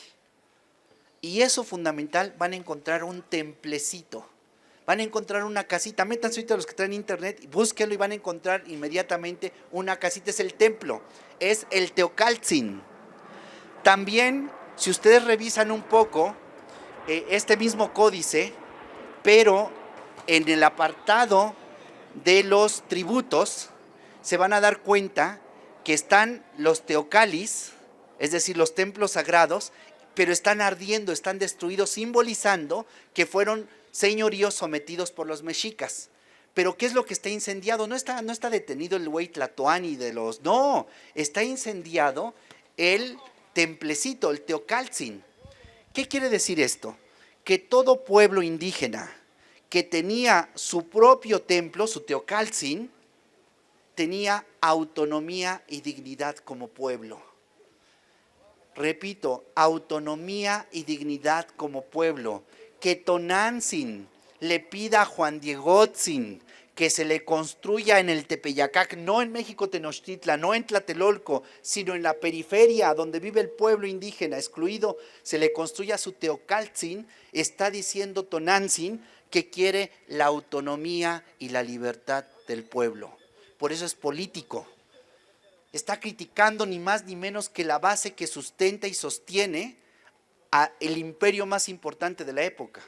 Speaker 1: Y eso fundamental van a encontrar un templecito. Van a encontrar una casita. Métanse ahorita los que traen internet, búsquenlo y van a encontrar inmediatamente una casita. Es el templo, es el Teocaltzin. También, si ustedes revisan un poco este mismo códice, pero en el apartado de los tributos, se van a dar cuenta que están los teocalis, es decir, los templos sagrados, pero están ardiendo, están destruidos, simbolizando que fueron señoríos sometidos por los mexicas. Pero ¿qué es lo que está incendiado? No está detenido el güey Tlatoani de los... No, está incendiado el templecito, el Teocaltzin. ¿Qué quiere decir esto? Que todo pueblo indígena que tenía su propio templo, su Teocaltzin, tenía autonomía y dignidad como pueblo. Repito, autonomía y dignidad como pueblo. Que Tonantzin le pida a Juan Diegotzin que se le construya en el Tepeyacac, no en México Tenochtitlan, no en Tlatelolco, sino en la periferia donde vive el pueblo indígena excluido, se le construya su Teocaltzin, está diciendo Tonantzin que quiere la autonomía y la libertad del pueblo. Por eso es político. Está criticando ni más ni menos que la base que sustenta y sostiene el imperio más importante de la época.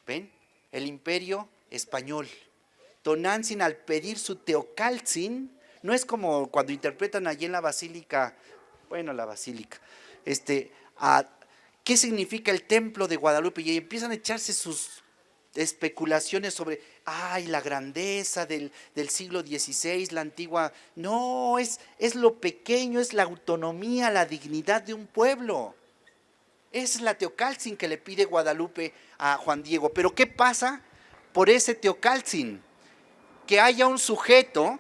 Speaker 1: ¿Ven? El imperio español. Tonantzin, al pedir su Teocaltzin, no es como cuando interpretan allí en la basílica, ¿qué significa el templo de Guadalupe? Y empiezan a echarse sus especulaciones sobre ay, la grandeza del siglo XVI, la antigua. No, es lo pequeño, es la autonomía, la dignidad de un pueblo. Esa es la teocaltzin que le pide Guadalupe a Juan Diego. Pero ¿qué pasa por ese teocaltzin? Que haya un sujeto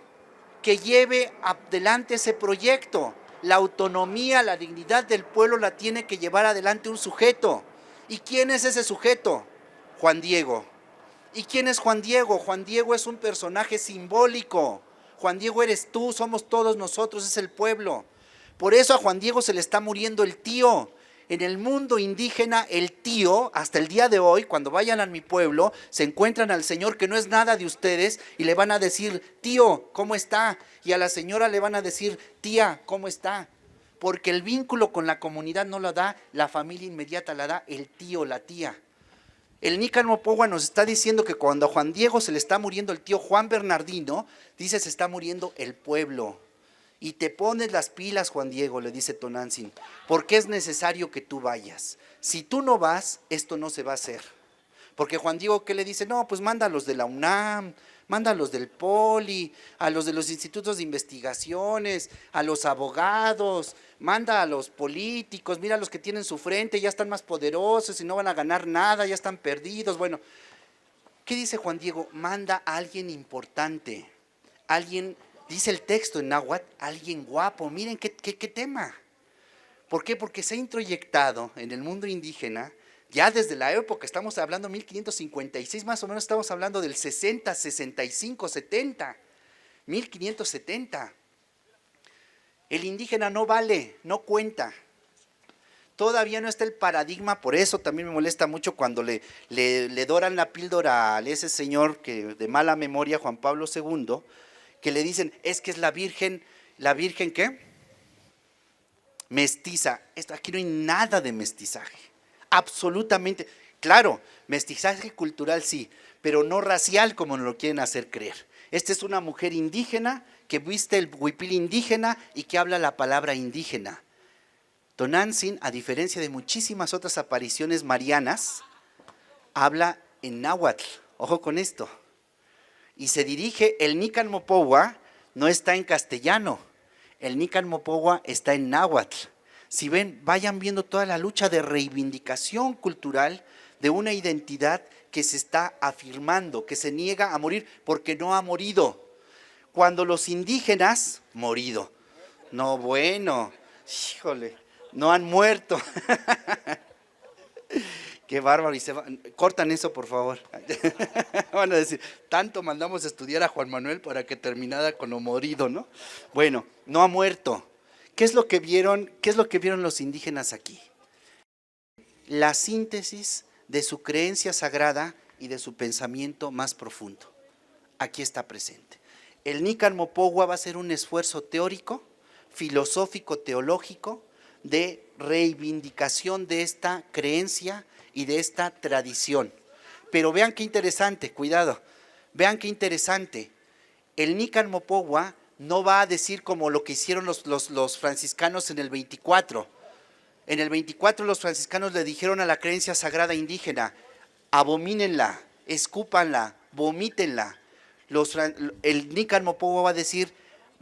Speaker 1: que lleve adelante ese proyecto. La autonomía, la dignidad del pueblo la tiene que llevar adelante un sujeto. ¿Y quién es ese sujeto? Juan Diego. ¿Y quién es Juan Diego? Juan Diego es un personaje simbólico. Juan Diego eres tú, somos todos nosotros, es el pueblo. Por eso a Juan Diego se le está muriendo el tío. En el mundo indígena, el tío, hasta el día de hoy, cuando vayan a mi pueblo, se encuentran al señor que no es nada de ustedes y le van a decir, tío, ¿cómo está? Y a la señora le van a decir, tía, ¿cómo está? Porque el vínculo con la comunidad no lo da la familia inmediata, la da el tío, la tía. El Nícan Mopogua nos está diciendo que cuando a Juan Diego se le está muriendo el tío Juan Bernardino, dice se está muriendo el pueblo. Y te pones las pilas, Juan Diego, le dice Tonantzin, porque es necesario que tú vayas. Si tú no vas, esto no se va a hacer. Porque Juan Diego, ¿qué le dice? No, pues manda a los de la UNAM, manda a los del Poli, a los de los institutos de investigaciones, a los abogados, manda a los políticos, mira a los que tienen su frente, ya están más poderosos y no van a ganar nada, ya están perdidos. Bueno, ¿qué dice Juan Diego? Manda a alguien importante, alguien. Dice el texto en náhuatl, alguien guapo. Miren qué tema. ¿Por qué? Porque se ha introyectado en el mundo indígena, ya desde la época, estamos hablando 1556, más o menos estamos hablando del 60, 65, 70, 1570. El indígena no vale, no cuenta. Todavía no está el paradigma, por eso también me molesta mucho cuando le doran la píldora a ese señor que de mala memoria, Juan Pablo II, que le dicen, es que es la Virgen ¿qué? Mestiza. Aquí no hay nada de mestizaje, absolutamente. Claro, mestizaje cultural sí, pero no racial como nos lo quieren hacer creer. Esta es una mujer indígena que viste el huipil indígena y que habla la palabra indígena. Tonantzin, a diferencia de muchísimas otras apariciones marianas, habla en náhuatl, ojo con esto. Y se dirige, el Nícan Mopogua no está en castellano, el Nícan Mopogua está en náhuatl. Si ven, vayan viendo toda la lucha de reivindicación cultural de una identidad que se está afirmando, que se niega a morir porque no ha morido. Cuando los indígenas, morido. No, bueno, híjole, no han muerto. Qué bárbaro, y cortan eso por favor. Van a decir, tanto mandamos a estudiar a Juan Manuel para que terminara con lo morido, ¿no? Bueno, no ha muerto. ¿Qué es lo que vieron los indígenas aquí? La síntesis de su creencia sagrada y de su pensamiento más profundo. Aquí está presente. El Nícan Mopogua va a ser un esfuerzo teórico, filosófico, teológico, de reivindicación de esta creencia y de esta tradición. Pero vean qué interesante, cuidado, vean qué interesante. El Nícan Mopogua no va a decir como lo que hicieron los franciscanos en el 24. En el 24 los franciscanos le dijeron a la creencia sagrada indígena, abomínenla, escúpanla, vomítenla. El Nícan Mopogua va a decir,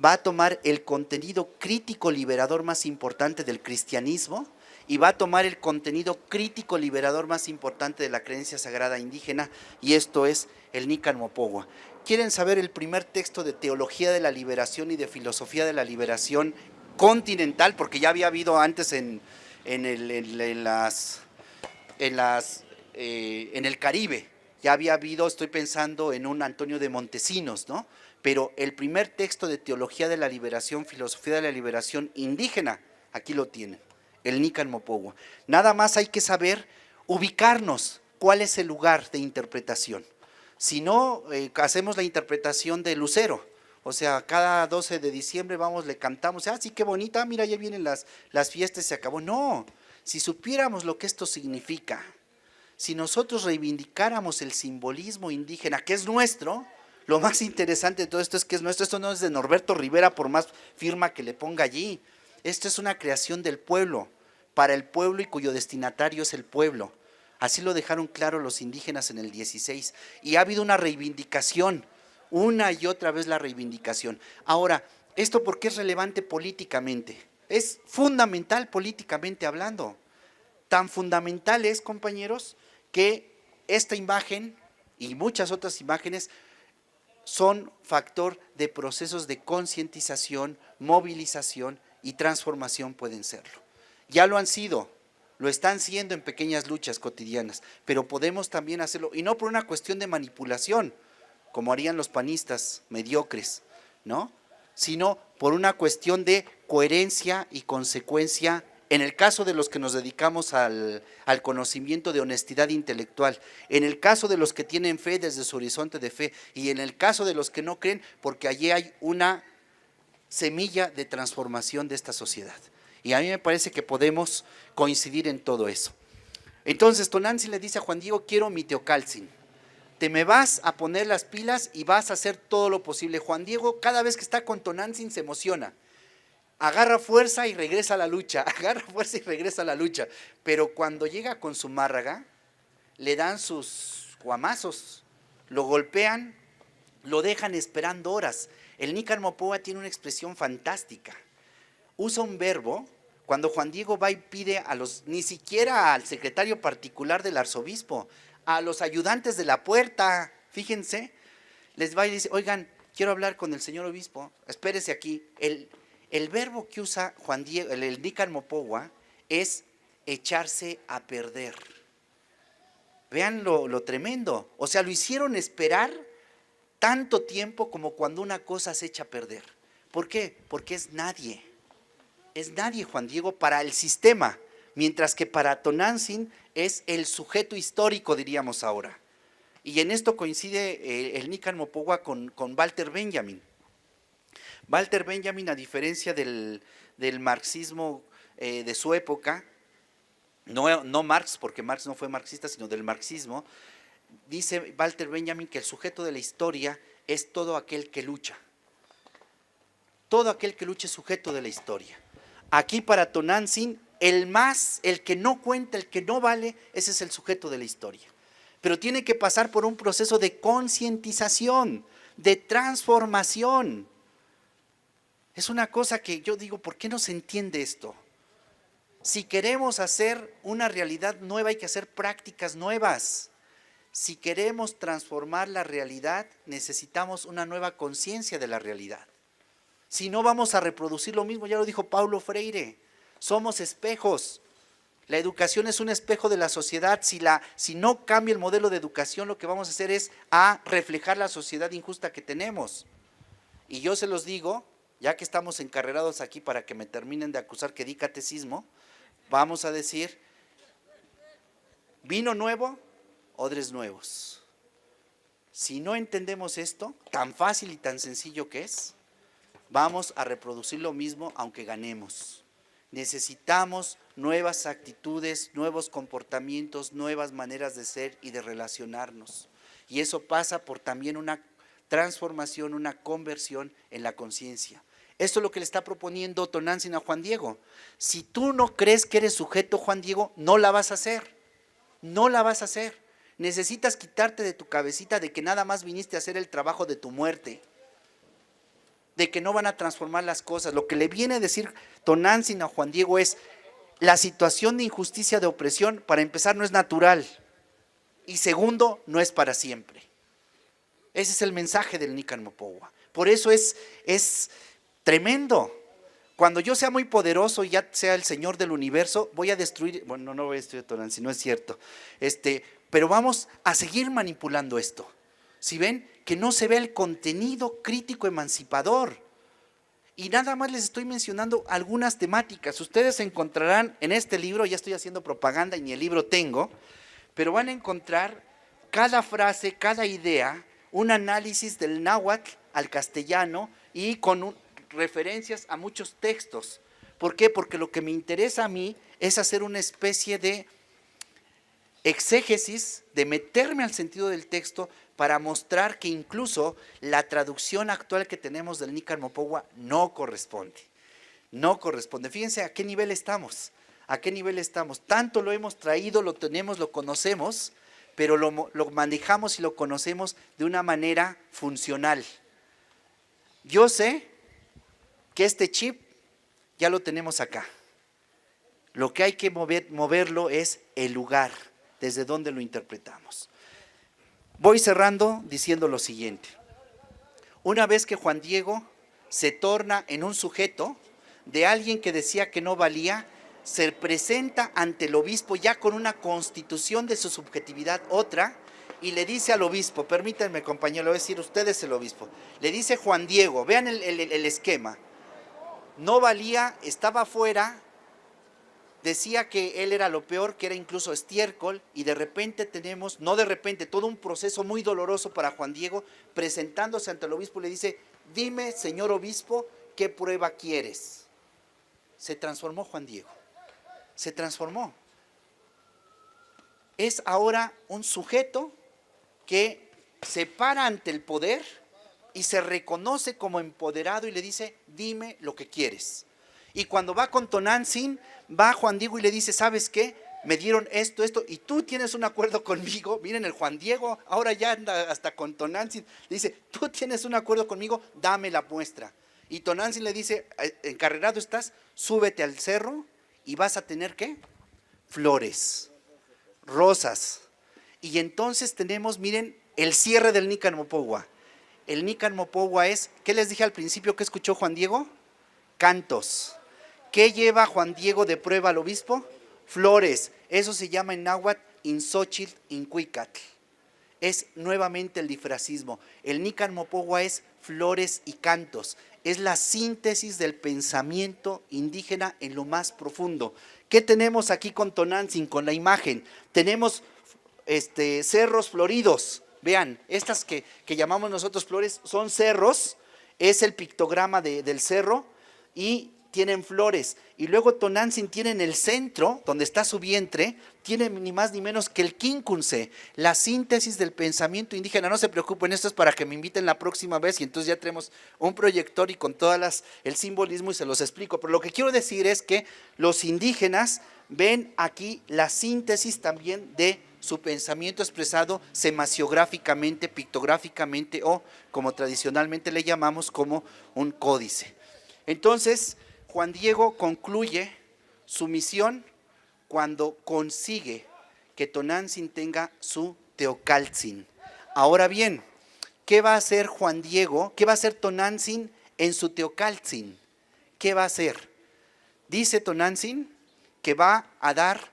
Speaker 1: va a tomar el contenido crítico liberador más importante del cristianismo y va a tomar el contenido crítico liberador más importante de la creencia sagrada indígena, y esto es el Nícan Mopogua. ¿Quieren saber el primer texto de teología de la liberación y de filosofía de la liberación continental? Porque ya había habido antes en el Caribe, ya había habido, estoy pensando en un Antonio de Montesinos, ¿no? Pero el primer texto de teología de la liberación, filosofía de la liberación indígena, aquí lo tienen, el Nícan Mopogua. Nada más hay que saber ubicarnos, cuál es el lugar de interpretación. Si no, hacemos la interpretación de Lucero, o sea, cada 12 de diciembre vamos, le cantamos, sí, qué bonita, mira, ya vienen las fiestas, se acabó. No, si supiéramos lo que esto significa, si nosotros reivindicáramos el simbolismo indígena, que es nuestro, lo más interesante de todo esto es que es nuestro, esto no es de Norberto Rivera por más firma que le ponga allí, esto es una creación del pueblo, para el pueblo y cuyo destinatario es el pueblo. Así lo dejaron claro los indígenas en el 16. Y ha habido una reivindicación, una y otra vez la reivindicación. Ahora, ¿esto por qué es relevante políticamente? Es fundamental políticamente hablando. Tan fundamental es, compañeros, que esta imagen y muchas otras imágenes son factor de procesos de concientización, movilización y transformación pueden serlo. Ya lo han sido, lo están siendo en pequeñas luchas cotidianas, pero podemos también hacerlo, y no por una cuestión de manipulación, como harían los panistas mediocres, ¿no? Sino por una cuestión de coherencia y consecuencia. En el caso de los que nos dedicamos al conocimiento de honestidad intelectual, en el caso de los que tienen fe desde su horizonte de fe, y en el caso de los que no creen, porque allí hay una semilla de transformación de esta sociedad. Y a mí me parece que podemos coincidir en todo eso. Entonces Tonantzin le dice a Juan Diego: quiero mi Teocaltzin, te me vas a poner las pilas y vas a hacer todo lo posible. Juan Diego, cada vez que está con Tonantzin se emociona. Agarra fuerza y regresa a la lucha, agarra fuerza y regresa a la lucha. Pero cuando llega con su márraga, le dan sus guamazos, lo golpean, lo dejan esperando horas. El Nícar Mopowa tiene una expresión fantástica. Usa un verbo, cuando Juan Diego va y pide a los, ni siquiera al secretario particular del arzobispo, a los ayudantes de la puerta, fíjense, les va y dice: oigan, quiero hablar con el señor obispo, espérese aquí. El verbo que usa Juan Diego, el Nícar Mopowa, es echarse a perder. Vean lo tremendo. O sea, lo hicieron esperar tanto tiempo como cuando una cosa se echa a perder. ¿Por qué? Porque es nadie. Es nadie Juan Diego para el sistema, mientras que para Tonantzin es el sujeto histórico, diríamos ahora. Y en esto coincide el Nícar Mopowa con Walter Benjamin. Walter Benjamin, a diferencia del marxismo de su época, no Marx, porque Marx no fue marxista, sino del marxismo, dice Walter Benjamin que el sujeto de la historia es todo aquel que lucha. Todo aquel que lucha es sujeto de la historia. Aquí para Tonantzin, el que no cuenta, el que no vale, ese es el sujeto de la historia. Pero tiene que pasar por un proceso de concientización, de transformación. Es una cosa que yo digo: ¿por qué no se entiende esto? Si queremos hacer una realidad nueva, hay que hacer prácticas nuevas. Si queremos transformar la realidad, necesitamos una nueva conciencia de la realidad. Si no, vamos a reproducir lo mismo. Ya lo dijo Paulo Freire, somos espejos. La educación es un espejo de la sociedad. Si no cambia el modelo de educación, lo que vamos a hacer es a reflejar la sociedad injusta que tenemos. Y yo se los digo, ya que estamos encarrerados aquí para que me terminen de acusar que di catecismo, vamos a decir: vino nuevo, odres nuevos. Si no entendemos esto, tan fácil y tan sencillo que es, vamos a reproducir lo mismo aunque ganemos. Necesitamos nuevas actitudes, nuevos comportamientos, nuevas maneras de ser y de relacionarnos. Y eso pasa por también una transformación, una conversión en la conciencia. Esto es lo que le está proponiendo Tonantzin a Juan Diego. Si tú no crees que eres sujeto, Juan Diego, no la vas a hacer. No la vas a hacer. Necesitas quitarte de tu cabecita de que nada más viniste a hacer el trabajo de tu muerte, de que no van a transformar las cosas. Lo que le viene a decir Tonantzin a Juan Diego es: la situación de injusticia, de opresión, para empezar, no es natural, y segundo, no es para siempre. Ese es el mensaje del Nícar Mopowa. Por eso es tremendo. Cuando yo sea muy poderoso y ya sea el Señor del universo, voy a destruir, bueno, no voy a destruir Tonantzin, no es cierto, pero vamos a seguir manipulando esto. Si ven que no se ve el contenido crítico emancipador. Y nada más les estoy mencionando algunas temáticas. Ustedes encontrarán en este libro, ya estoy haciendo propaganda y ni el libro tengo, pero van a encontrar cada frase, cada idea, un análisis del náhuatl al castellano y con referencias a muchos textos. ¿Por qué? Porque lo que me interesa a mí es hacer una especie de exégesis, de meterme al sentido del texto para mostrar que incluso la traducción actual que tenemos del Nícar Mopowa no corresponde. No corresponde. Fíjense a qué nivel estamos. ¿A qué nivel estamos? Tanto lo hemos traído, lo tenemos, lo conocemos, pero lo manejamos y lo conocemos de una manera funcional. Yo sé que este chip ya lo tenemos acá. Lo que hay que moverlo es el lugar, desde donde lo interpretamos. Voy cerrando diciendo lo siguiente. Una vez que Juan Diego se torna en un sujeto de alguien que decía que no valía, se presenta ante el obispo ya con una constitución de su subjetividad otra y le dice al obispo, permítanme compañero, le voy a decir, usted es el obispo, le dice Juan Diego, vean el esquema, no valía, estaba afuera, decía que él era lo peor, que era incluso estiércol, y de repente tenemos, no de repente, todo un proceso muy doloroso para Juan Diego, presentándose ante el obispo, le dice, dime, señor obispo, ¿qué prueba quieres? Se transformó Juan Diego, se transformó. Es ahora un sujeto que se para ante el poder y se reconoce como empoderado y le dice, dime lo que quieres. Y cuando va con Tonantzin, va Juan Diego y le dice, ¿sabes qué? Me dieron esto, y tú tienes un acuerdo conmigo. Miren, el Juan Diego ahora ya anda hasta con Tonantzin. Le dice, tú tienes un acuerdo conmigo, dame la muestra. Y Tonantzin le dice, encarrerado estás, súbete al cerro y vas a tener, ¿qué? Flores, rosas. Y entonces tenemos, miren, el cierre del Nican Mopogua. El Nican Mopogua es, ¿qué les dije al principio que escuchó Juan Diego? Cantos. ¿Qué lleva Juan Diego de prueba al obispo? Flores. Eso se llama en náhuatl Inxóchitl Incuicatl. Es nuevamente el difracismo. El Nican Mopogua es flores y cantos. Es la síntesis del pensamiento indígena en lo más profundo. ¿Qué tenemos aquí con Tonantzin, con la imagen? Tenemos cerros floridos. Vean, estas que llamamos nosotros flores son cerros. Es el pictograma del cerro y tienen flores. Y luego Tonantzin tiene en el centro, donde está su vientre, tiene ni más ni menos que el quincunce, la síntesis del pensamiento indígena. No se preocupen, esto es para que me inviten la próxima vez y entonces ya tenemos un proyector y con todas el simbolismo y se los explico. Pero lo que quiero decir es que los indígenas ven aquí la síntesis también de su pensamiento expresado semasiográficamente, pictográficamente o como tradicionalmente le llamamos como un códice. Entonces, Juan Diego concluye su misión cuando consigue que Tonantzin tenga su Teocaltzin. Ahora bien, ¿qué va a hacer Juan Diego? ¿Qué va a hacer Tonantzin en su Teocaltzin? ¿Qué va a hacer? Dice Tonantzin que va a dar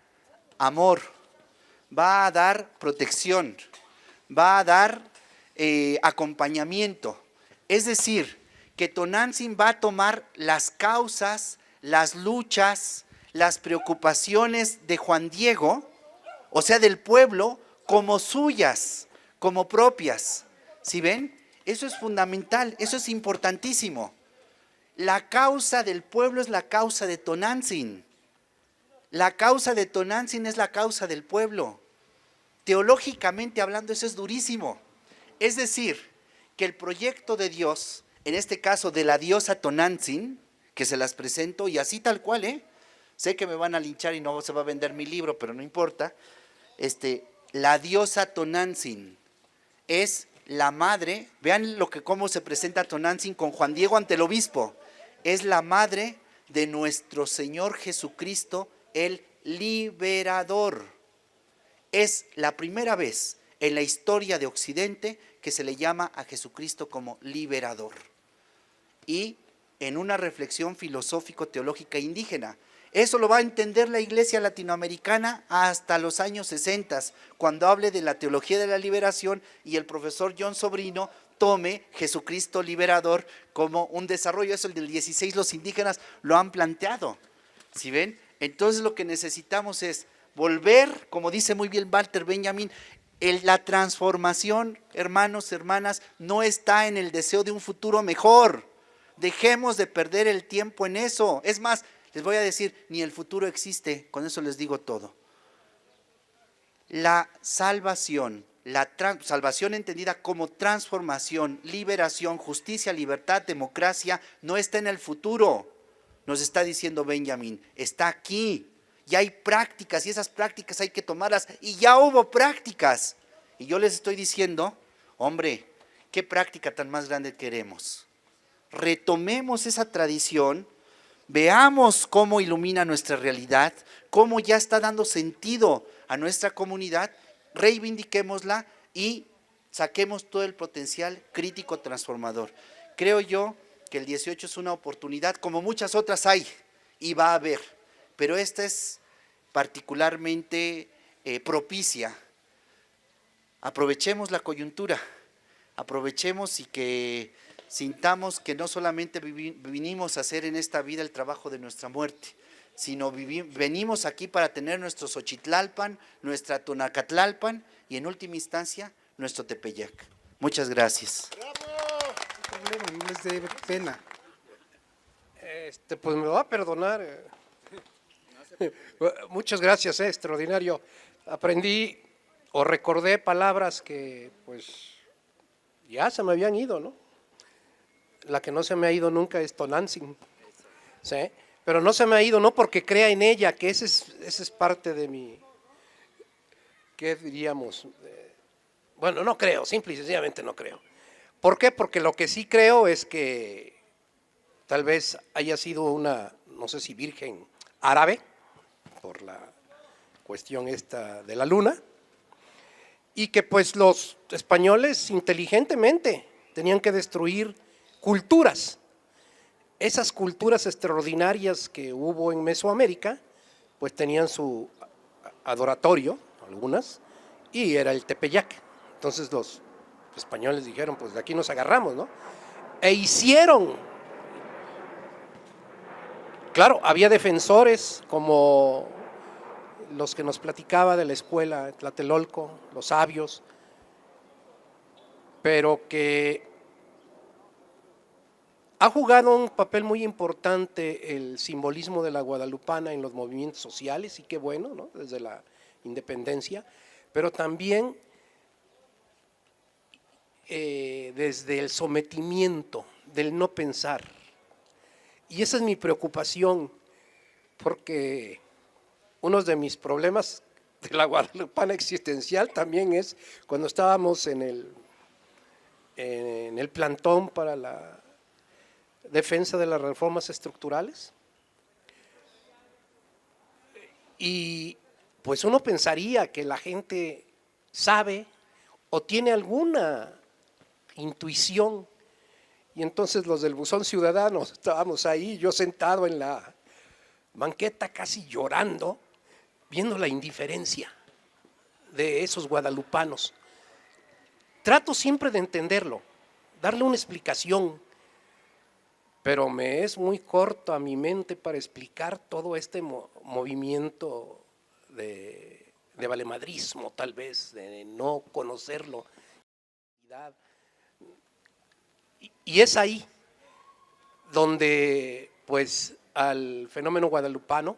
Speaker 1: amor, va a dar protección, va a dar acompañamiento. Es decir, que Tonantzin va a tomar las causas, las luchas, las preocupaciones de Juan Diego, o sea, del pueblo, como suyas, como propias. ¿Sí ven? Eso es fundamental, eso es importantísimo. La causa del pueblo es la causa de Tonantzin. La causa de Tonantzin es la causa del pueblo. Teológicamente hablando, eso es durísimo. Es decir, que el proyecto de Dios, en este caso de la diosa Tonantzin, que se las presento y así tal cual, sé que me van a linchar y no se va a vender mi libro, pero no importa. La diosa Tonantzin es la madre, vean cómo se presenta Tonantzin con Juan Diego ante el obispo, es la madre de nuestro Señor Jesucristo, el liberador. Es la primera vez en la historia de Occidente que se le llama a Jesucristo como liberador. Y en una reflexión filosófico-teológica indígena. Eso lo va a entender la Iglesia latinoamericana hasta los años 60, cuando hable de la teología de la liberación y el profesor John Sobrino tome Jesucristo liberador como un desarrollo. Eso el del 16 los indígenas lo han planteado. ¿Sí ven? Entonces lo que necesitamos es volver, como dice muy bien Walter Benjamin, la transformación, hermanos, hermanas, no está en el deseo de un futuro mejor. Dejemos de perder el tiempo en eso. Es más, les voy a decir, ni el futuro existe, con eso les digo todo. La salvación, salvación entendida como transformación, liberación, justicia, libertad, democracia, no está en el futuro. Nos está diciendo Benjamin, está aquí. y hay prácticas, y esas prácticas hay que tomarlas, y ya hubo prácticas. Y yo les estoy diciendo, hombre, ¿qué práctica tan más grande queremos? Retomemos esa tradición, veamos cómo ilumina nuestra realidad, cómo ya está dando sentido a nuestra comunidad, reivindiquémosla y saquemos todo el potencial crítico transformador. Creo yo que el 18 es una oportunidad, como muchas otras hay y va a haber, pero esta es particularmente propicia. Aprovechemos la coyuntura, aprovechemos y que sintamos que no solamente vinimos a hacer en esta vida el trabajo de nuestra muerte, sino venimos aquí para tener nuestro Xochitlalpan, nuestra Tonacatlalpan y en última instancia nuestro Tepeyac. Muchas gracias.
Speaker 2: ¡Bravo! No hay problema, no les dé pena.
Speaker 3: Pues me va a perdonar. Muchas gracias, extraordinario. Aprendí o recordé palabras que pues ya se me habían ido, ¿no? La que no se me ha ido nunca es Tonantzin, ¿sí? Pero no se me ha ido no porque crea en ella, que ese es parte de mi, ¿qué diríamos? Bueno, no creo, simple y sencillamente no creo. ¿Por qué? Porque lo que sí creo es que tal vez haya sido una, no sé si virgen árabe, por la cuestión esta de la luna, y que pues los españoles inteligentemente tenían que destruir culturas. Esas culturas extraordinarias que hubo en Mesoamérica, pues tenían su adoratorio, algunas, y era el Tepeyac. Entonces los españoles dijeron, pues de aquí nos agarramos, ¿no? E hicieron, claro, había defensores como los que nos platicaba de la escuela Tlatelolco, los sabios, pero que ha jugado un papel muy importante el simbolismo de la guadalupana en los movimientos sociales, y qué bueno, ¿no? Desde la independencia, pero también desde el sometimiento, del no pensar. Y esa es mi preocupación, porque uno de mis problemas de la guadalupana existencial también es cuando estábamos en el plantón para la defensa de las reformas estructurales, y pues uno pensaría que la gente sabe o tiene alguna intuición, y entonces los del buzón ciudadano estábamos ahí, yo sentado en la banqueta casi llorando, viendo la indiferencia de esos guadalupanos. Trato siempre de entenderlo, darle una explicación, pero me es muy corto a mi mente para explicar todo este movimiento de valemadrismo, tal vez, de no conocerlo. Y es ahí donde, pues, al fenómeno guadalupano,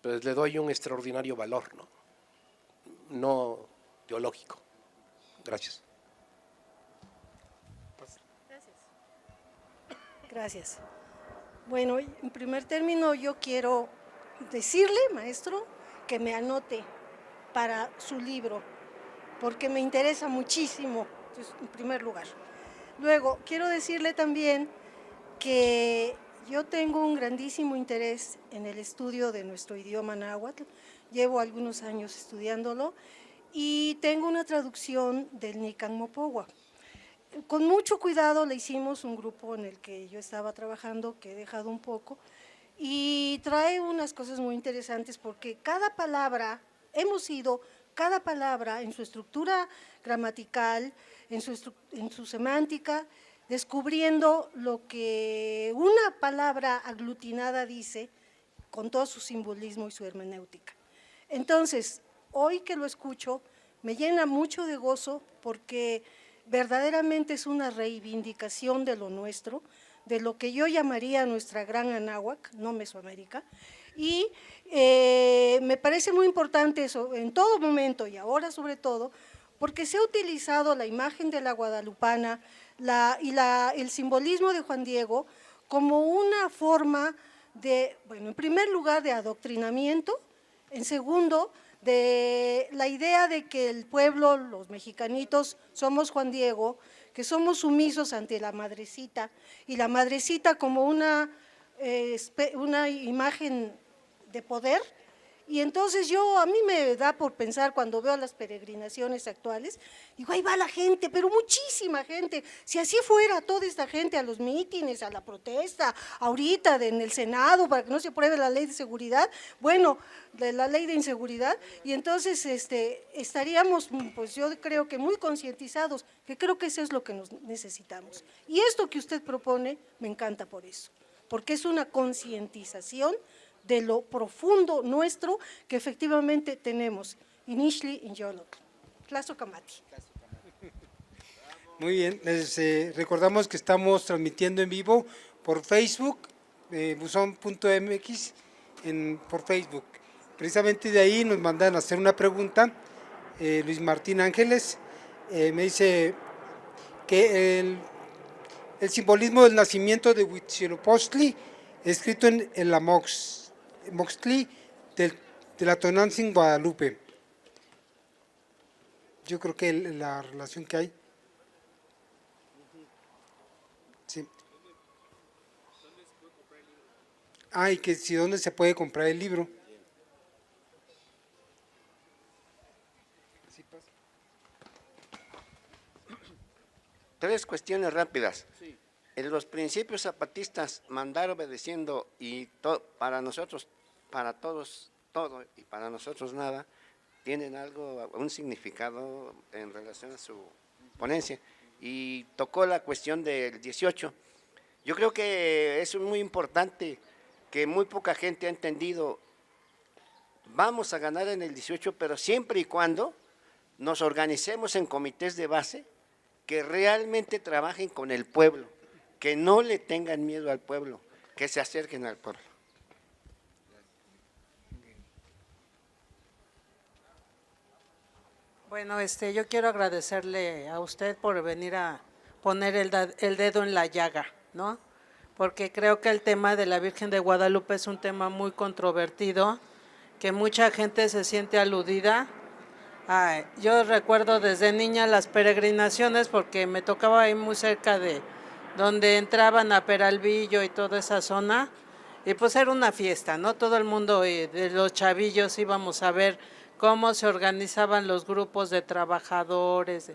Speaker 3: pues le doy un extraordinario valor, no teológico. Gracias.
Speaker 4: Gracias. Bueno, en primer término yo quiero decirle, maestro, que me anote para su libro, porque me interesa muchísimo, en primer lugar. Luego, quiero decirle también que yo tengo un grandísimo interés en el estudio de nuestro idioma náhuatl, llevo algunos años estudiándolo, y tengo una traducción del Nican Mopogua. Con mucho cuidado le hicimos un grupo en el que yo estaba trabajando, que he dejado un poco, y trae unas cosas muy interesantes porque cada palabra, cada palabra en su estructura gramatical, en su semántica, descubriendo lo que una palabra aglutinada dice con todo su simbolismo y su hermenéutica. Entonces, hoy que lo escucho, me llena mucho de gozo porque verdaderamente es una reivindicación de lo nuestro, de lo que yo llamaría nuestra gran Anáhuac, no Mesoamérica, y me parece muy importante eso en todo momento y ahora sobre todo, porque se ha utilizado la imagen de la guadalupana el simbolismo de Juan Diego como una forma bueno, en primer lugar, de adoctrinamiento, en segundo, de la idea de que el pueblo, los mexicanitos, somos Juan Diego, que somos sumisos ante la madrecita, y la madrecita como una imagen de poder. Y entonces a mí me da por pensar cuando veo las peregrinaciones actuales, digo, ahí va la gente, pero muchísima gente. Si así fuera toda esta gente a los mítines, a la protesta, ahorita en el Senado para que no se apruebe la ley de seguridad, bueno, de la ley de inseguridad, y entonces estaríamos, pues yo creo que muy concientizados, que creo que eso es lo que nos necesitamos. Y esto que usted propone me encanta por eso, porque es una concientización de lo profundo nuestro que efectivamente tenemos. Inishli in Yolotl. Tlazohcamati.
Speaker 2: Muy bien, les recordamos que estamos transmitiendo en vivo por Facebook, buzón.mx, por Facebook. Precisamente de ahí nos mandan a hacer una pregunta. Luis Martín Ángeles me dice que el simbolismo del nacimiento de Huitzilopochtli, escrito en la Moxtli de la Tonantzin Guadalupe. Yo creo que la relación que hay. Sí. Y que si dónde se puede comprar el libro.
Speaker 5: Tres cuestiones rápidas. En los principios zapatistas, mandar obedeciendo y para nosotros, para todos, todo y para nosotros nada, tienen un significado en relación a su ponencia. Y tocó la cuestión del 18. Yo creo que es muy importante, que muy poca gente ha entendido. Vamos a ganar en el 18, pero siempre y cuando nos organicemos en comités de base que realmente trabajen con el pueblo, que no le tengan miedo al pueblo, que se acerquen al pueblo.
Speaker 6: Bueno, yo quiero agradecerle a usted por venir a poner el dedo en la llaga, ¿no? Porque creo que el tema de la Virgen de Guadalupe es un tema muy controvertido, que mucha gente se siente aludida. Yo recuerdo desde niña las peregrinaciones porque me tocaba ahí muy cerca de donde entraban a Peralvillo y toda esa zona, y pues era una fiesta, ¿no? Todo el mundo de los chavillos íbamos a ver cómo se organizaban los grupos de trabajadores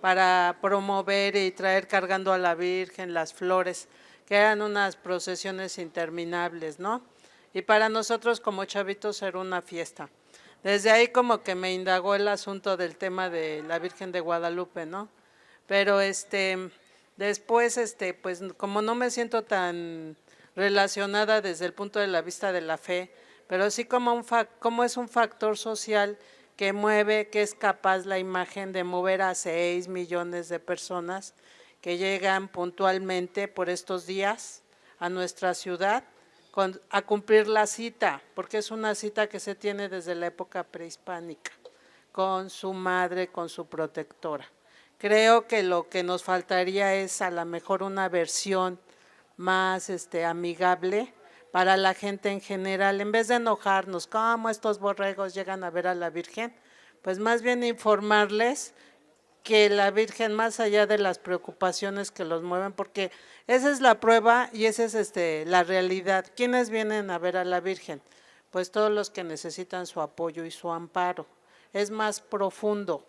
Speaker 6: para promover y traer cargando a la Virgen las flores, que eran unas procesiones interminables, ¿no? Y para nosotros como chavitos era una fiesta. Desde ahí como que me indagó el asunto del tema de la Virgen de Guadalupe, ¿no? Pero después, pues como no me siento tan relacionada desde el punto de la vista de la fe, pero sí como es un factor social que mueve, que es capaz la imagen de mover a 6 millones de personas que llegan puntualmente por estos días a nuestra ciudad a cumplir la cita, porque es una cita que se tiene desde la época prehispánica, con su madre, con su protectora. Creo que lo que nos faltaría es a lo mejor una versión más amigable para la gente en general, en vez de enojarnos, cómo estos borregos llegan a ver a la Virgen, pues más bien informarles que la Virgen, más allá de las preocupaciones que los mueven, porque esa es la prueba y esa es la realidad. ¿Quiénes vienen a ver a la Virgen? Pues todos los que necesitan su apoyo y su amparo. Es más profundo.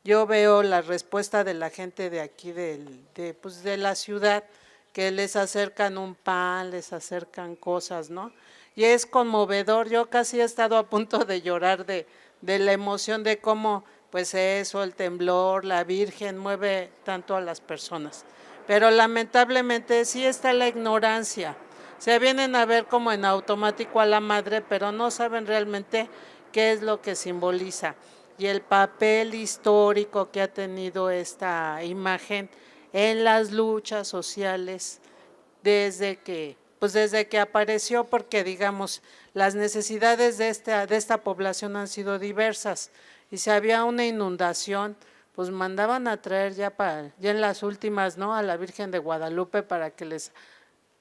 Speaker 6: Yo veo la respuesta de la gente de aquí, de la ciudad, que les acercan un pan, les acercan cosas, ¿no? Y es conmovedor. Yo casi he estado a punto de llorar de la emoción de cómo, pues eso, el temblor, la Virgen mueve tanto a las personas. Pero lamentablemente sí está la ignorancia. Se vienen a ver como en automático a la madre, pero no saben realmente qué es lo que simboliza. Y el papel histórico que ha tenido esta imagen en las luchas sociales desde que apareció, porque digamos, las necesidades de esta población han sido diversas. Y si había una inundación, pues mandaban a traer ya en las últimas, ¿no?, a la Virgen de Guadalupe para que les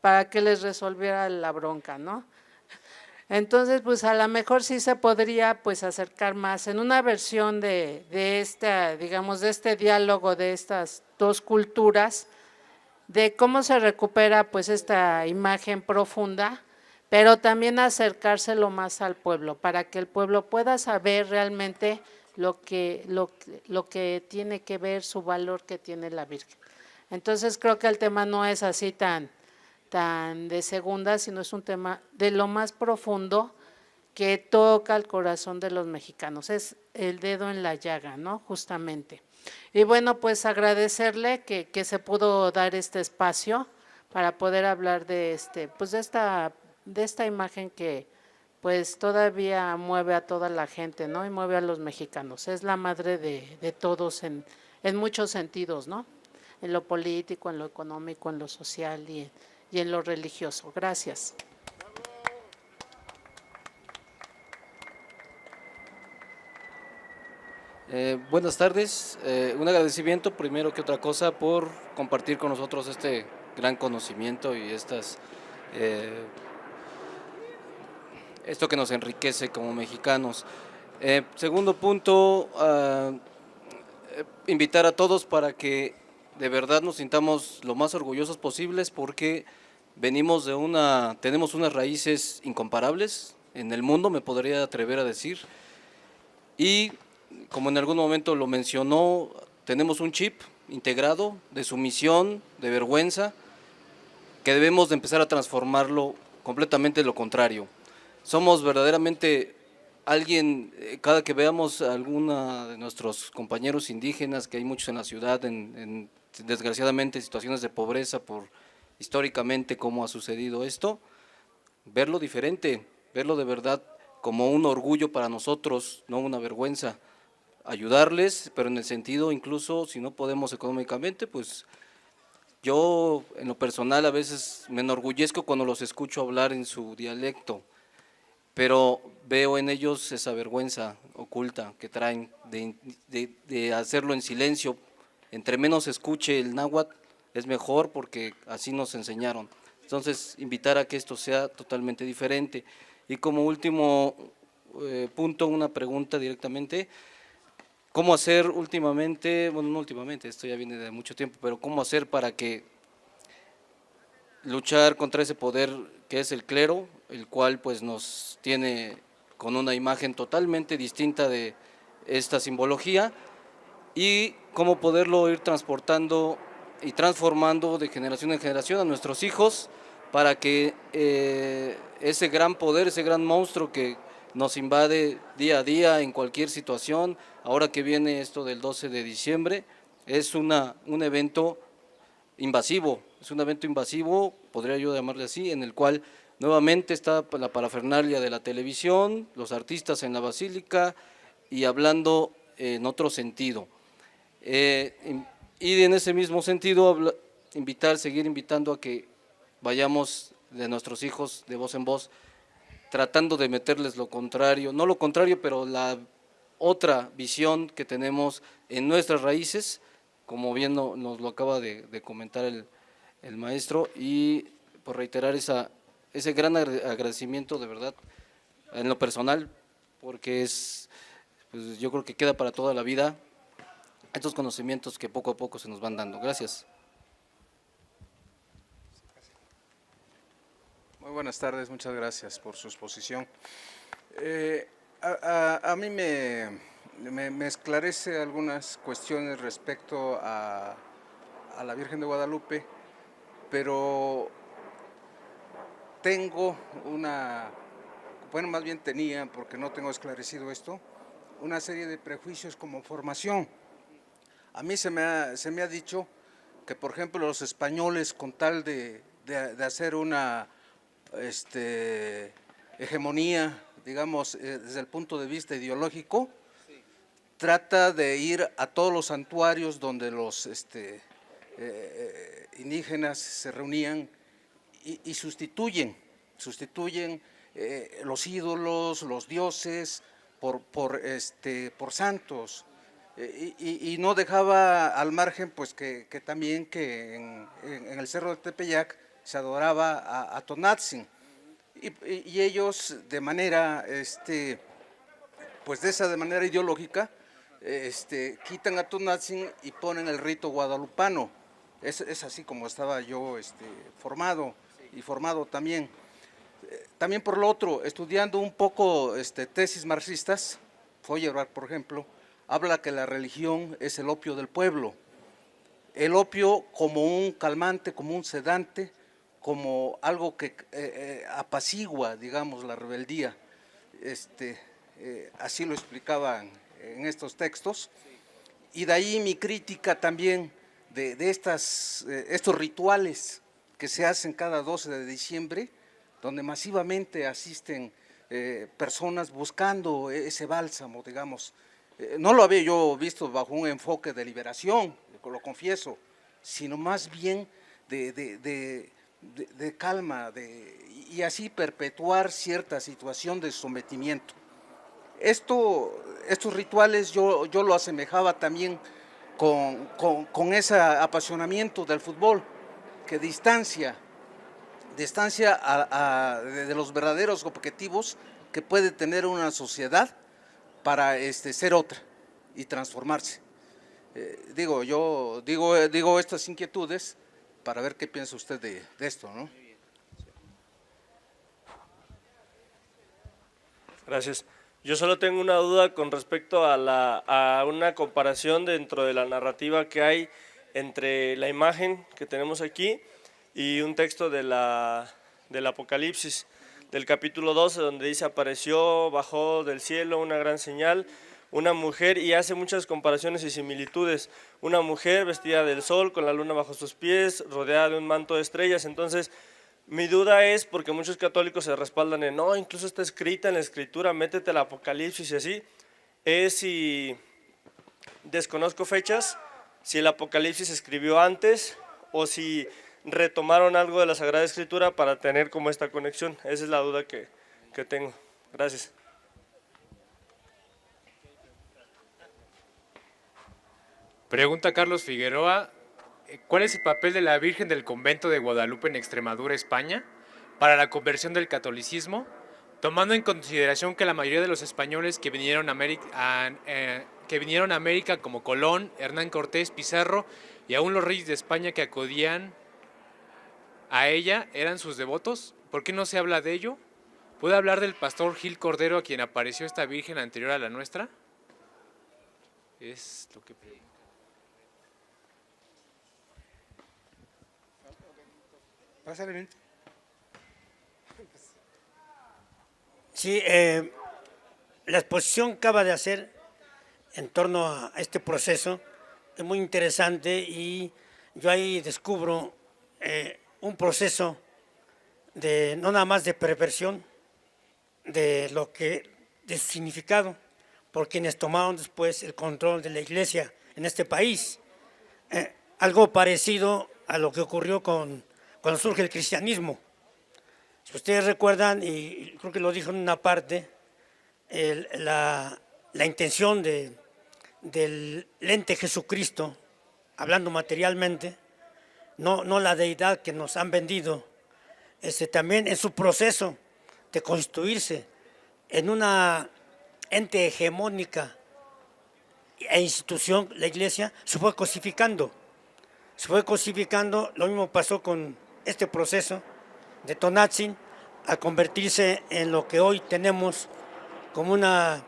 Speaker 6: para que les resolviera la bronca, ¿no? Entonces, pues a lo mejor sí se podría pues acercar más en una versión de esta, digamos, de este diálogo de estas dos culturas, de cómo se recupera pues esta imagen profunda, pero también acercárselo más al pueblo, para que el pueblo pueda saber realmente lo que tiene que ver, su valor que tiene la Virgen. Entonces creo que el tema no es así tan de segunda, sino es un tema de lo más profundo que toca el corazón de los mexicanos, es el dedo en la llaga, ¿no? Justamente. Y bueno, pues agradecerle que se pudo dar este espacio para poder hablar de pues de esta imagen que pues todavía mueve a toda la gente, ¿no? Y mueve a los mexicanos. Es la madre de todos en muchos sentidos, ¿no? En lo político, en lo económico, en lo social y en lo religioso. Gracias.
Speaker 7: Buenas tardes, un agradecimiento primero que otra cosa por compartir con nosotros este gran conocimiento y esto que nos enriquece como mexicanos. Segundo punto, invitar a todos para que de verdad nos sintamos lo más orgullosos posibles porque tenemos unas raíces incomparables en el mundo, me podría atrever a decir, y como en algún momento lo mencionó, tenemos un chip integrado de sumisión, de vergüenza, que debemos de empezar a transformarlo completamente lo contrario. Somos verdaderamente cada que veamos a alguna de nuestros compañeros indígenas, que hay muchos en la ciudad, desgraciadamente situaciones de pobreza históricamente cómo ha sucedido esto, verlo diferente, verlo de verdad como un orgullo para nosotros, no una vergüenza, ayudarles, pero en el sentido incluso si no podemos económicamente, pues yo en lo personal a veces me enorgullezco cuando los escucho hablar en su dialecto, pero veo en ellos esa vergüenza oculta que traen de hacerlo en silencio. Entre menos escuche el náhuatl es mejor porque así nos enseñaron. Entonces, invitar a que esto sea totalmente diferente. Y como último punto, una pregunta directamente, ¿cómo hacer últimamente, bueno, no últimamente, esto ya viene de mucho tiempo, pero cómo hacer para que luchar contra ese poder que es el clero, el cual pues nos tiene con una imagen totalmente distinta de esta simbología, y cómo poderlo ir transportando y transformando de generación en generación a nuestros hijos para que ese gran poder, ese gran monstruo que nos invade día a día en cualquier situación, ahora que viene esto del 12 de diciembre, es un evento invasivo, podría yo llamarle así, en el cual nuevamente está la parafernalia de la televisión, los artistas en la basílica y hablando en otro sentido. Y en ese mismo sentido, seguir invitando a que vayamos de nuestros hijos de voz en voz, tratando de meterles lo contrario, no lo contrario, pero la otra visión que tenemos en nuestras raíces, como bien nos lo acaba de comentar el maestro, y por reiterar ese gran agradecimiento de verdad en lo personal, porque pues yo creo que queda para toda la vida estos conocimientos que poco a poco se nos van dando. Gracias.
Speaker 8: Muy buenas tardes, muchas gracias por su exposición. A mí me esclarece algunas cuestiones respecto a la Virgen de Guadalupe, pero tengo más bien tenía, porque no tengo esclarecido esto, una serie de prejuicios como formación. A mí se me ha dicho que, por ejemplo, los españoles, con tal de hacer una hegemonía, digamos, desde el punto de vista ideológico, trata de ir a todos los santuarios donde los indígenas se reunían y sustituyen los ídolos, los dioses por santos, y no dejaba al margen pues que también que en el Cerro de Tepeyac se adoraba a Tonantzin, y ellos de manera, pues de manera ideológica, quitan a Tonantzin y ponen el rito guadalupano. Es así como estaba yo formado y formado también. También por lo otro, estudiando un poco tesis marxistas, Feuerbach, por ejemplo, habla que la religión es el opio del pueblo. El opio como un calmante, como un sedante, como algo que apacigua, digamos, la rebeldía. Así lo explicaban en estos textos. Y de ahí mi crítica también de estos rituales que se hacen cada 12 de diciembre, donde masivamente asisten personas buscando ese bálsamo, digamos. No lo había yo visto bajo un enfoque de liberación, lo confieso, sino más bien de calma, y así perpetuar cierta situación de sometimiento. Estos rituales yo lo asemejaba también con ese apasionamiento del fútbol, que distancia de los verdaderos objetivos que puede tener una sociedad para ser otra y transformarse. Yo digo estas inquietudes para ver qué piensa usted de esto, ¿no?
Speaker 9: Gracias. Yo solo tengo una duda con respecto a una comparación dentro de la narrativa que hay entre la imagen que tenemos aquí y un texto del Apocalipsis, del capítulo 12, donde dice: apareció, bajó del cielo una gran señal, una mujer, y hace muchas comparaciones y similitudes. Una mujer vestida del sol, con la luna bajo sus pies, rodeada de un manto de estrellas. Entonces, mi duda es, porque muchos católicos se respaldan en, no, incluso está escrita en la escritura, métete al Apocalipsis y así, es si desconozco fechas, si el Apocalipsis se escribió antes o si retomaron algo de la Sagrada Escritura para tener como esta conexión. Esa es la duda que tengo. Gracias.
Speaker 10: Pregunta Carlos Figueroa: ¿cuál es el papel de la Virgen del Convento de Guadalupe en Extremadura, España, para la conversión del catolicismo, tomando en consideración que la mayoría de los españoles que vinieron a América, como Colón, Hernán Cortés, Pizarro y aún los reyes de España que acudían a ella, eran sus devotos? ¿Por qué no se habla de ello? ¿Puede hablar del pastor Gil Cordero, a quien apareció esta Virgen anterior a la nuestra? Es lo que pregunto.
Speaker 2: Pásale.
Speaker 11: Sí, la exposición que acaba de hacer en torno a este proceso es muy interesante, y yo ahí descubro un proceso de no nada más de perversión de su significado por quienes tomaron después el control de la iglesia en este país. Algo parecido a lo que ocurrió cuando surge el cristianismo. Si ustedes recuerdan, y creo que lo dijo en una parte, la intención del ente Jesucristo, hablando materialmente, no la deidad que nos han vendido, también en su proceso de constituirse en una ente hegemónica e institución, la iglesia se fue cosificando. Lo mismo pasó con este proceso de Tonantzin, a convertirse en lo que hoy tenemos como una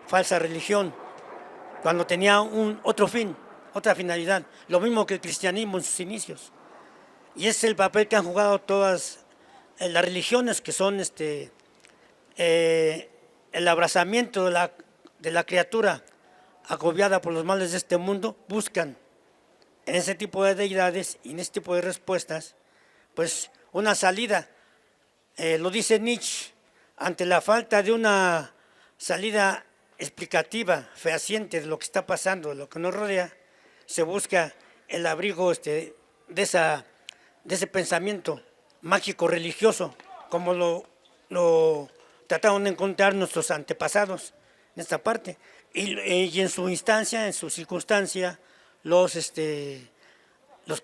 Speaker 11: falsa religión, cuando tenía otro fin, otra finalidad, lo mismo que el cristianismo en sus inicios. Y es el papel que han jugado todas las religiones, que son el abrazamiento de la criatura agobiada por los males de este mundo. Buscan en ese tipo de deidades y en este tipo de respuestas, pues una salida. Lo dice Nietzsche: ante la falta de una salida explicativa, fehaciente de lo que está pasando, de lo que nos rodea, se busca el abrigo de ese pensamiento mágico religioso, como lo trataron de encontrar nuestros antepasados en esta parte, y en su instancia, en su circunstancia, los que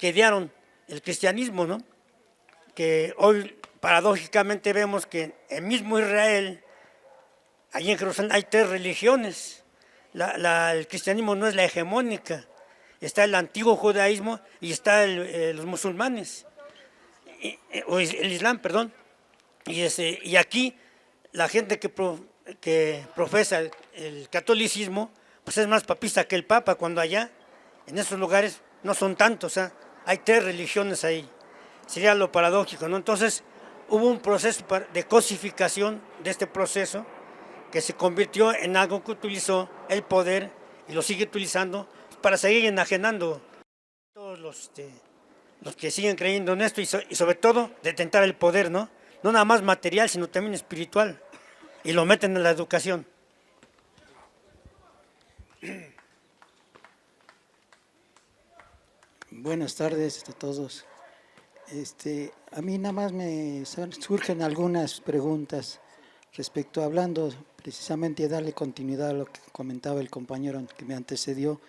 Speaker 11: idearon el cristianismo, ¿no? que hoy paradójicamente vemos que en mismo Israel, allí en Jerusalén, hay 3 religiones. El cristianismo no es la hegemónica, está el antiguo judaísmo y está los musulmanes, o el islam, perdón. Y aquí la gente que profesa el catolicismo, pues es más papista que el Papa, cuando allá, en esos lugares, no son tantos, o sea, hay 3 religiones ahí. Sería lo paradójico, ¿no? Entonces, hubo un proceso de cosificación de este proceso que se convirtió en algo que utilizó el poder y lo sigue utilizando para seguir enajenando a todos los que siguen creyendo en esto y sobre todo detentar el poder, ¿no? No nada más material, sino también espiritual, y lo meten en la educación.
Speaker 12: Buenas tardes a todos. A mí nada más me surgen algunas preguntas respecto, hablando precisamente de darle continuidad a lo que comentaba el compañero que me antecedió,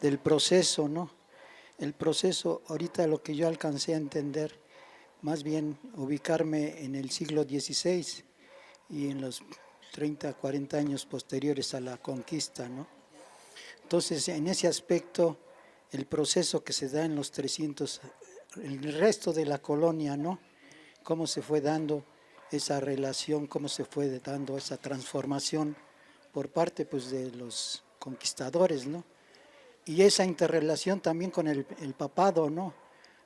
Speaker 12: del proceso, ¿no? El proceso, ahorita lo que yo alcancé a entender, más bien ubicarme en el siglo XVI y en los 30, 40 años posteriores a la conquista, ¿no? Entonces, en ese aspecto, el proceso que se da en los 300, el resto de la colonia, ¿no? Cómo se fue dando esa relación, cómo se fue dando esa transformación por parte, pues, de los conquistadores, ¿no? Y esa interrelación también con el papado, ¿no?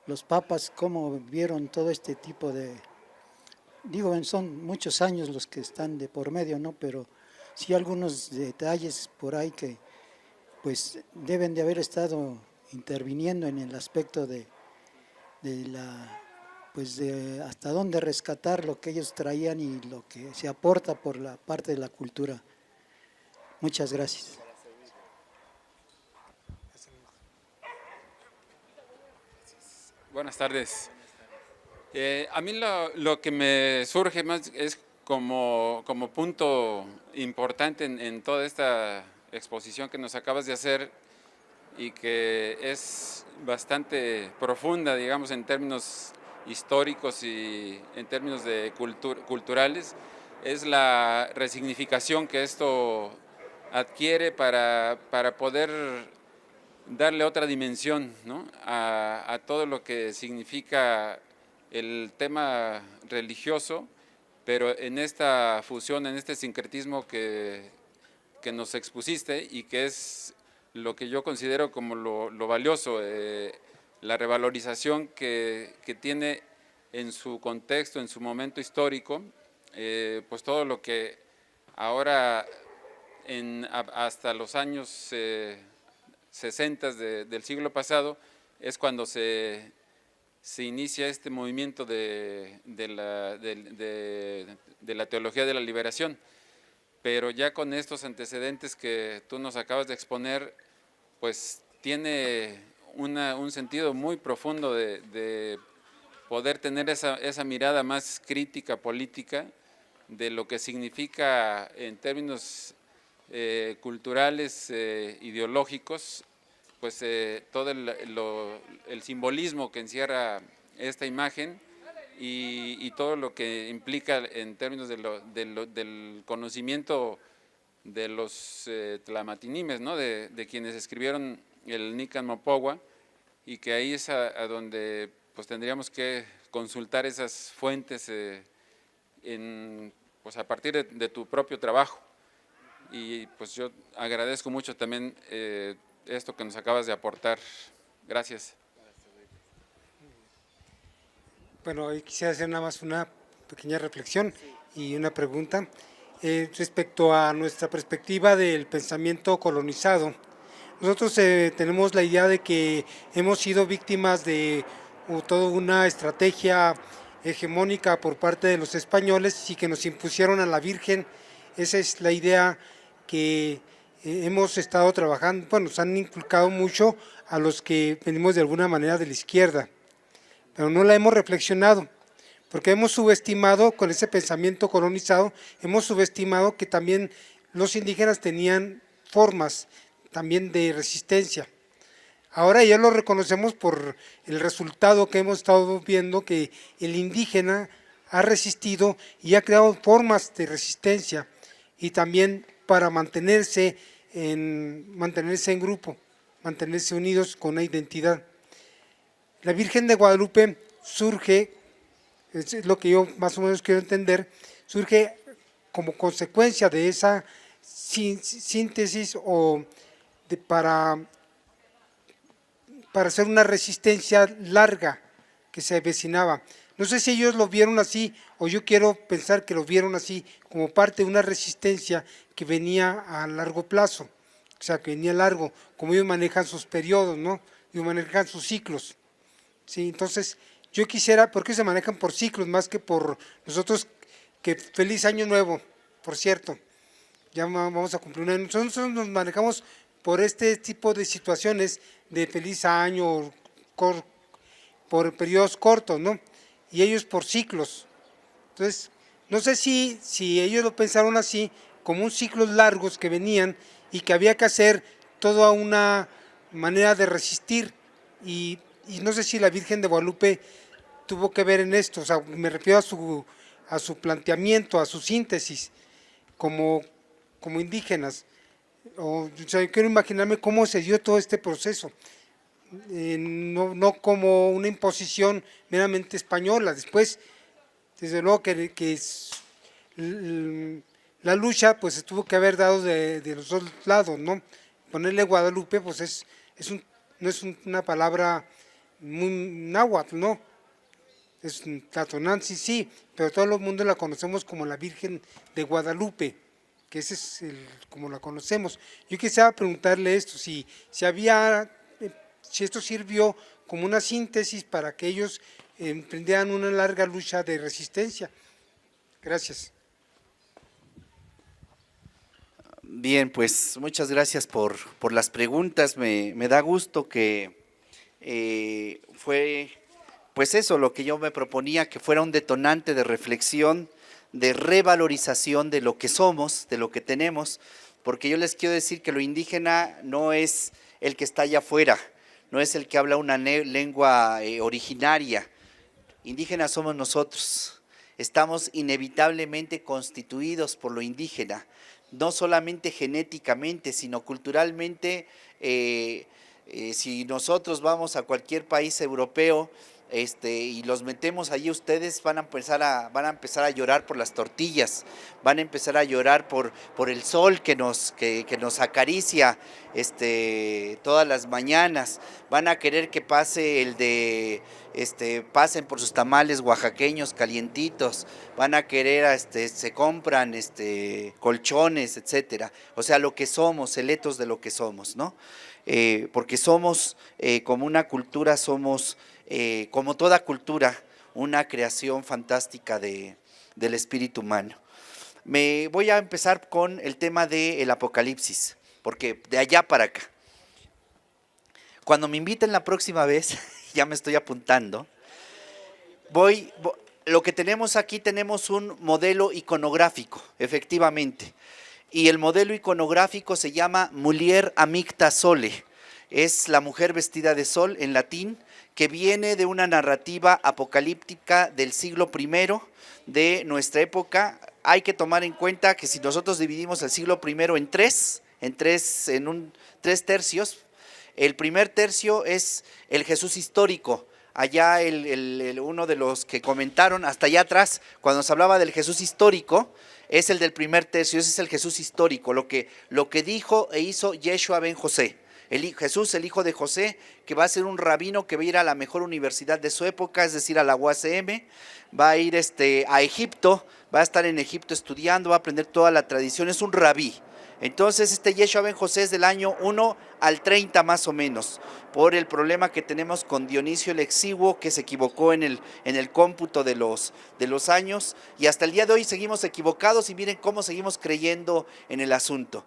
Speaker 12: Los papas, cómo vieron todo este tipo de, digo, son muchos años los que están de por medio, ¿no? Pero sí algunos detalles por ahí que, pues, deben de haber estado interviniendo en el aspecto de la, pues, de hasta dónde rescatar lo que ellos traían y lo que se aporta por la parte de la cultura. Muchas gracias.
Speaker 13: Buenas tardes. A mí lo que me surge más es como punto importante en toda esta exposición que nos acabas de hacer y que es bastante profunda, digamos, en términos históricos y en términos de culturales, es la resignificación que esto adquiere para poder darle otra dimensión, ¿no? a todo lo que significa el tema religioso, pero en esta fusión, en este sincretismo que nos expusiste y que es lo que yo considero como lo valioso, la revalorización que tiene en su contexto, en su momento histórico, pues todo lo que ahora hasta los años 60 del siglo pasado es cuando se inicia este movimiento de la teología de la liberación. Pero ya con estos antecedentes que tú nos acabas de exponer, pues tiene un sentido muy profundo de poder tener esa mirada más crítica política de lo que significa en términos culturales, ideológicos, pues todo el simbolismo que encierra esta imagen y todo lo que implica en términos del conocimiento de los tlamatinimes, ¿no? de quienes escribieron el Nican Mopogua, y que ahí es a donde pues tendríamos que consultar esas fuentes pues a partir de tu propio trabajo. Y pues yo agradezco mucho también esto que nos acabas de aportar. Gracias.
Speaker 2: Bueno, hoy quisiera hacer nada más una pequeña reflexión y una pregunta respecto a nuestra perspectiva del pensamiento colonizado. Nosotros tenemos la idea de que hemos sido víctimas de toda una estrategia hegemónica por parte de los españoles y que nos impusieron a la Virgen. Esa es la idea que hemos estado trabajando, bueno, nos han inculcado mucho a los que venimos de alguna manera de la izquierda, pero no la hemos reflexionado, porque hemos subestimado, con ese pensamiento colonizado, hemos subestimado que también los indígenas tenían formas también de resistencia Ahora ya lo reconocemos por el resultado que hemos estado viendo, que el indígena ha resistido y ha creado formas de resistencia y también para mantenerse en grupo, mantenerse unidos con una identidad. La Virgen de Guadalupe surge, es lo que yo más o menos quiero entender, surge como consecuencia de esa síntesis o para hacer una resistencia larga que se avecinaba. No sé si ellos lo vieron así o yo quiero pensar que lo vieron así, como parte de una resistencia que venía a largo plazo, o sea, que venía largo, como ellos manejan sus periodos, ¿no? Ellos manejan sus ciclos. ¿Sí? Entonces, yo quisiera, ¿por qué se manejan por ciclos más que por nosotros? Que feliz año nuevo, por cierto, ya vamos a cumplir un año. Nosotros nos manejamos por este tipo de situaciones de feliz año, por periodos cortos, ¿no? Y ellos por ciclos. Entonces, no sé si ellos lo pensaron así, como un ciclos largos que venían y que había que hacer toda una manera de resistir, y no sé si la Virgen de Guadalupe tuvo que ver en esto, o sea, me refiero a su planteamiento, a su síntesis, como indígenas. O sea, yo quiero imaginarme cómo se dio todo este proceso, no como una imposición meramente española. Después, desde luego que la lucha pues se tuvo que haber dado de los dos lados, ¿no? Ponerle Guadalupe pues no es una palabra muy náhuatl, ¿no? Es Tlatonanzi, sí, pero todo el mundo la conocemos como la Virgen de Guadalupe, que ese es como la conocemos. Yo quisiera preguntarle esto, si esto sirvió como una síntesis para que ellos emprendieran una larga lucha de resistencia. Gracias.
Speaker 1: Bien, pues muchas gracias por las preguntas. Me da gusto que fue pues eso lo que yo me proponía, que fuera un detonante de reflexión, de revalorización de lo que somos, de lo que tenemos, porque yo les quiero decir que lo indígena no es el que está allá afuera, no es el que habla una lengua originaria. Indígenas somos nosotros, estamos inevitablemente constituidos por lo indígena, no solamente genéticamente, sino culturalmente. Si nosotros vamos a cualquier país europeo y los metemos allí, ustedes van a empezar a llorar por las tortillas, van a empezar a llorar por el sol que nos acaricia todas las mañanas, van a querer que pase pasen por sus tamales oaxaqueños calientitos, van a querer, se compran colchones, etcétera. O sea, lo que somos, el etos de lo que somos, ¿no? Porque somos, como una cultura, somos, como toda cultura, una creación fantástica del espíritu humano. Me voy a empezar con el tema del Apocalipsis, porque de allá para acá. Cuando me inviten la próxima vez, ya me estoy apuntando, lo que tenemos aquí, tenemos un modelo iconográfico, efectivamente. Y el modelo iconográfico se llama Mulier Amicta Sole, es la mujer vestida de sol en latín, que viene de una narrativa apocalíptica del siglo I de nuestra época. Hay que tomar en cuenta que si nosotros dividimos el siglo I en tres tercios, el primer tercio es el Jesús histórico. Allá uno de los que comentaron hasta allá atrás, cuando se hablaba del Jesús histórico, es el del primer tercio, ese es el Jesús histórico, lo que dijo e hizo Yeshua ben José, Jesús, el hijo de José, que va a ser un rabino que va a ir a la mejor universidad de su época, es decir, a la UACM, va a ir a Egipto, va a estar en Egipto estudiando, va a aprender toda la tradición, es un rabí. Entonces Yeshua ben José es del año 1 al 30 más o menos, por el problema que tenemos con Dionisio el Exiguo, que se equivocó en el cómputo de los años, y hasta el día de hoy seguimos equivocados y miren cómo seguimos creyendo en el asunto.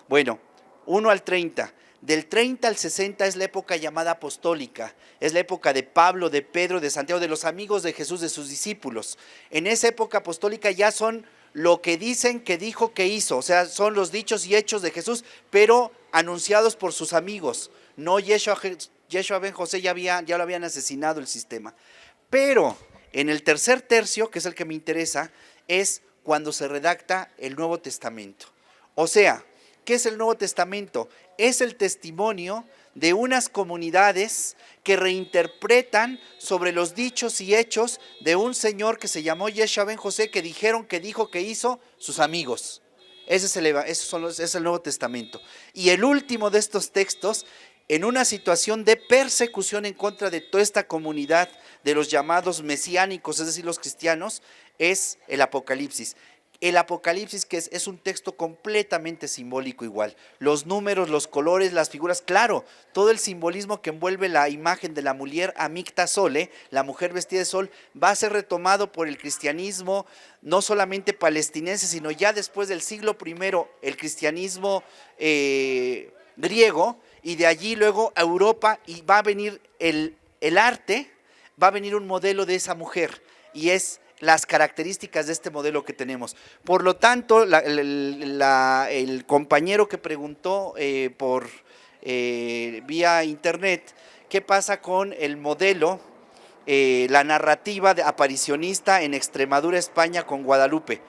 Speaker 1: Bueno, 1 al 30. Del 30 al 60 es la época llamada apostólica, es la época de Pablo, de Pedro, de Santiago, de los amigos de Jesús, de sus discípulos. En esa época apostólica ya son lo que dicen que dijo que hizo, o sea, son los dichos y hechos de Jesús, pero anunciados por sus amigos, no Yeshua Yeshua ben José ya lo habían asesinado el sistema. Pero en el tercer tercio, que es el que me interesa, es cuando se redacta el Nuevo Testamento. O sea, ¿qué es el Nuevo Testamento? Es el testimonio de unas comunidades que reinterpretan sobre los dichos y hechos de un señor que se llamó Yeshua ben José, que dijeron, que dijo, que hizo sus amigos. Ese es el Nuevo Testamento. Y el último de estos textos, en una situación de persecución en contra de toda esta comunidad de los llamados mesiánicos, es decir, los cristianos, es el Apocalipsis. El Apocalipsis, que es un texto completamente simbólico igual. Los números, los colores, las figuras, claro, todo el simbolismo que envuelve la imagen de la mujer Amicta Sole, la mujer vestida de sol, va a ser retomado por el cristianismo, no solamente palestinense, sino ya después del siglo I, el cristianismo griego, y de allí luego a Europa, y va a venir el arte, va a venir un modelo de esa mujer, y es las características de este modelo que tenemos. Por lo tanto, el compañero que preguntó por vía internet, ¿qué pasa con el modelo, la narrativa aparicionista en Extremadura, España, con Guadalupe?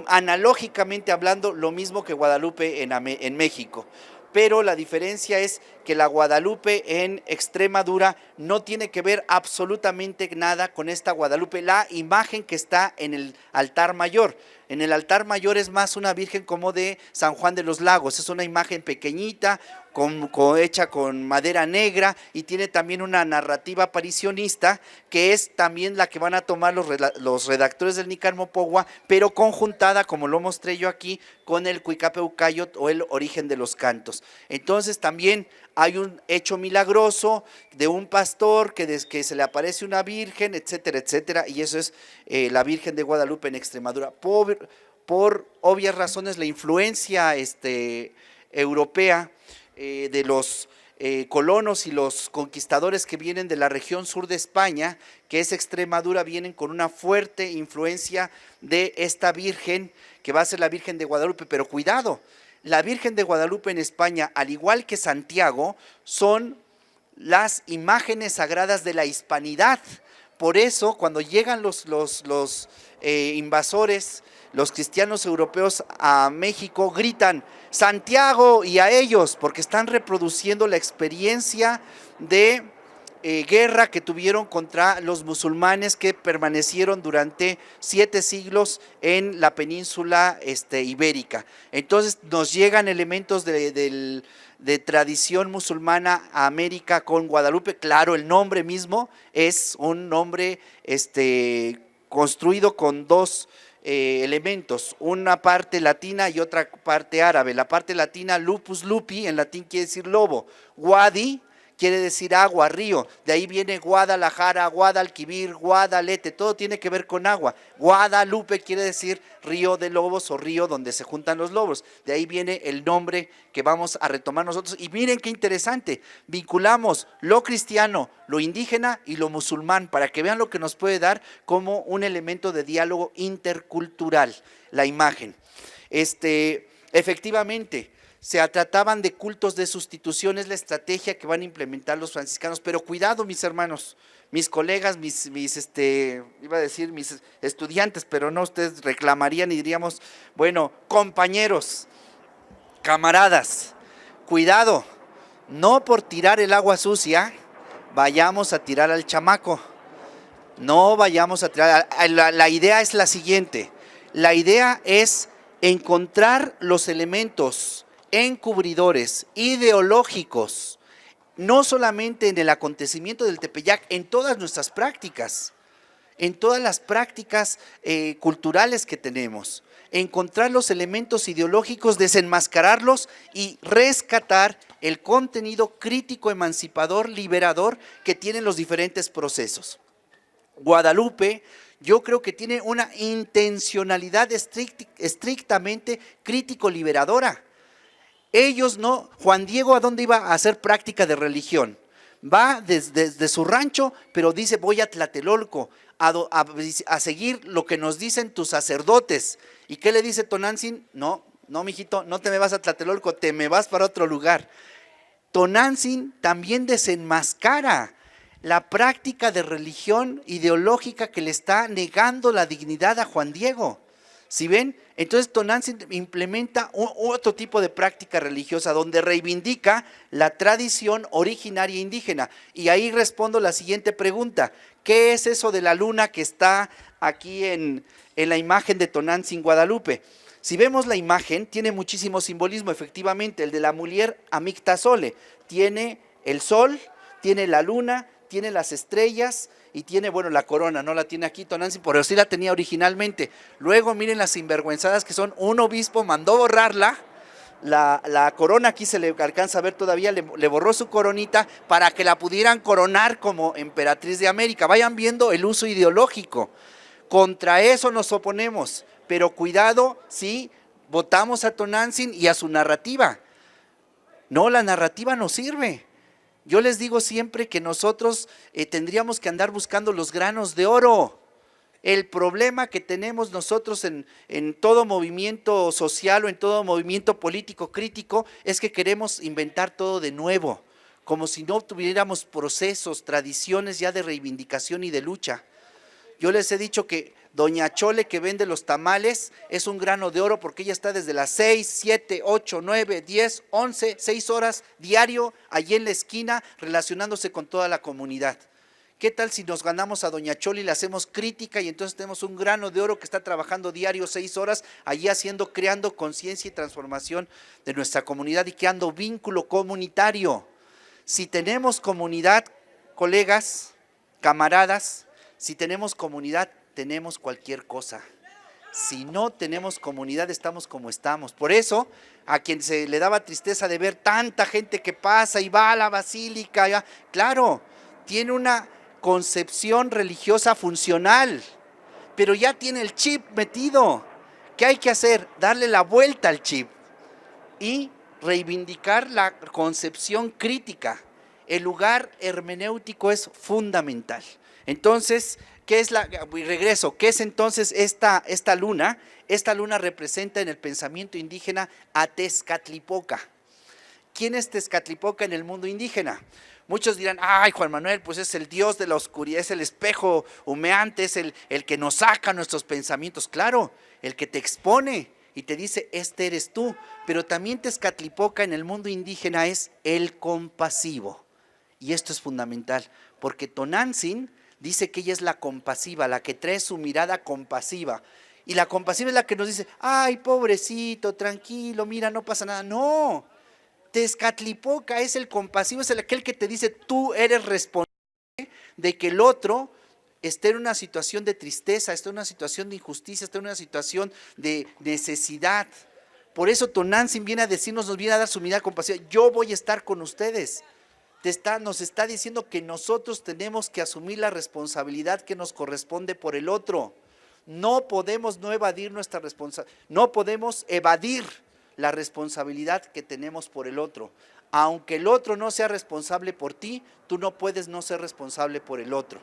Speaker 1: Analógicamente hablando, lo mismo que Guadalupe en México. Pero la diferencia es que la Guadalupe en Extremadura no tiene que ver absolutamente nada con esta Guadalupe, la imagen que está en el altar mayor. En el altar mayor es más una virgen como de San Juan de los Lagos, es una imagen pequeñita, hecha con madera negra, y tiene también una narrativa aparicionista, que es también la que van a tomar los redactores del Nican Mopogua, pero conjuntada, como lo mostré yo aquí, con el Cuicapeucayot o el origen de los cantos. Entonces también hay un hecho milagroso de un pastor que se le aparece una virgen, etcétera, etcétera, y eso es la Virgen de Guadalupe en Extremadura. Por obvias razones, la influencia europea de los colonos y los conquistadores que vienen de la región sur de España, que es Extremadura, vienen con una fuerte influencia de esta Virgen, que va a ser la Virgen de Guadalupe. Pero cuidado, la Virgen de Guadalupe en España, al igual que Santiago, son las imágenes sagradas de la hispanidad. Por eso, cuando llegan los invasores, los cristianos europeos a México, gritan Santiago y a ellos, porque están reproduciendo la experiencia de guerra que tuvieron contra los musulmanes que permanecieron durante 7 siglos en la península ibérica. Entonces nos llegan elementos de tradición musulmana a América con Guadalupe. Claro, el nombre mismo es un nombre construido con dos elementos, una parte latina y otra parte árabe. La parte latina, lupus lupi, en latín quiere decir lobo. Guadi quiere decir agua, río. De ahí viene Guadalajara, Guadalquivir, Guadalete, todo tiene que ver con agua. Guadalupe quiere decir río de lobos o río donde se juntan los lobos. De ahí viene el nombre que vamos a retomar nosotros. Y miren qué interesante, vinculamos lo cristiano, lo indígena y lo musulmán, para que vean lo que nos puede dar como un elemento de diálogo intercultural, la imagen. Efectivamente, se trataban de cultos de sustitución, es la estrategia que van a implementar los franciscanos. Pero cuidado, mis hermanos, mis colegas, iba a decir mis estudiantes, pero no, ustedes reclamarían y diríamos, bueno, compañeros, camaradas, cuidado, no por tirar el agua sucia vayamos a tirar al chamaco, no vayamos a tirar. La idea es la siguiente, la idea es encontrar los elementos encubridores, ideológicos, no solamente en el acontecimiento del Tepeyac, en todas nuestras prácticas, en todas las prácticas culturales que tenemos, encontrar los elementos ideológicos, desenmascararlos y rescatar el contenido crítico, emancipador, liberador que tienen los diferentes procesos. Guadalupe, yo creo que tiene una intencionalidad estrictamente crítico-liberadora. Ellos no, Juan Diego, ¿a dónde iba a hacer práctica de religión? Va desde su rancho, pero dice, voy a Tlatelolco a seguir lo que nos dicen tus sacerdotes. ¿Y qué le dice Tonantzin? No, mijito, no te me vas a Tlatelolco, te me vas para otro lugar. Tonantzin también desenmascara la práctica de religión ideológica que le está negando la dignidad a Juan Diego. ¿Sí ven? Entonces Tonantzin implementa otro tipo de práctica religiosa donde reivindica la tradición originaria indígena. Y ahí respondo la siguiente pregunta: ¿qué es eso de la luna que está aquí en la imagen de Tonantzin Guadalupe? Si vemos la imagen, tiene muchísimo simbolismo, efectivamente. El de la mujer Amictasole tiene el sol, tiene la luna, tiene las estrellas y tiene, bueno, la corona, no la tiene aquí Tonantzin, pero sí la tenía originalmente. Luego miren las sinvergüenzadas que son, un obispo mandó borrarla, la corona aquí se le alcanza a ver todavía, le borró su coronita para que la pudieran coronar como emperatriz de América. Vayan viendo el uso ideológico. Contra eso nos oponemos, pero cuidado si votamos a Tonantzin y a su narrativa. No, la narrativa no sirve. Yo les digo siempre que nosotros tendríamos que andar buscando los granos de oro. El problema que tenemos nosotros en todo movimiento social o en todo movimiento político crítico es que queremos inventar todo de nuevo, como si no tuviéramos procesos, tradiciones ya de reivindicación y de lucha. Yo les he dicho que doña Chole, que vende los tamales, es un grano de oro porque ella está desde las 6, 7, 8, 9, 10, 11, 6 horas diario allí en la esquina relacionándose con toda la comunidad. ¿Qué tal si nos ganamos a doña Chole y le hacemos crítica y entonces tenemos un grano de oro que está trabajando diario 6 horas allí creando conciencia y transformación de nuestra comunidad y creando vínculo comunitario? Si tenemos comunidad, colegas, camaradas, si tenemos comunidad, tenemos cualquier cosa. Si no tenemos comunidad, estamos como estamos. Por eso, a quien se le daba tristeza de ver tanta gente que pasa y va a la basílica, ya, claro, tiene una concepción religiosa funcional, pero ya tiene el chip metido. ¿Qué hay que hacer? Darle la vuelta al chip y reivindicar la concepción crítica. El lugar hermenéutico es fundamental. Entonces, ¿qué es regreso, ¿qué es entonces esta luna? Esta luna representa en el pensamiento indígena a Tezcatlipoca. ¿Quién es Tezcatlipoca en el mundo indígena? Muchos dirán, ay, Juan Manuel, pues es el dios de la oscuridad, es el espejo humeante, es el que nos saca nuestros pensamientos. Claro, el que te expone y te dice, este eres tú. Pero también Tezcatlipoca en el mundo indígena es el compasivo. Y esto es fundamental, porque Tonantzin dice que ella es la compasiva, la que trae su mirada compasiva. Y la compasiva es la que nos dice, ay, pobrecito, tranquilo, mira, no pasa nada. No, Tezcatlipoca es el compasivo, es aquel que te dice, tú eres responsable de que el otro esté en una situación de tristeza, esté en una situación de injusticia, esté en una situación de necesidad. Por eso Tonantzin viene a decirnos, nos viene a dar su mirada compasiva, yo voy a estar con ustedes. Nos está diciendo que nosotros tenemos que asumir la responsabilidad que nos corresponde por el otro. No podemos no evadir nuestra responsabilidad, no podemos evadir la responsabilidad que tenemos por el otro. Aunque el otro no sea responsable por ti, tú no puedes no ser responsable por el otro.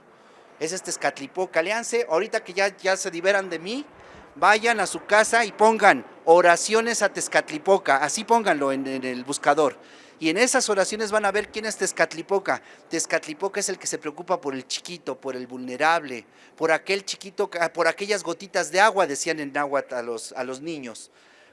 Speaker 1: Ese es Tezcatlipoca. Léanse, ahorita que ya se liberan de mí, vayan a su casa y pongan oraciones a Tezcatlipoca, así pónganlo en el buscador. Y en esas oraciones van a ver quién es Tezcatlipoca. Tezcatlipoca es el que se preocupa por el chiquito, por el vulnerable, por aquel chiquito, por aquellas gotitas de agua, decían en náhuatl a los niños,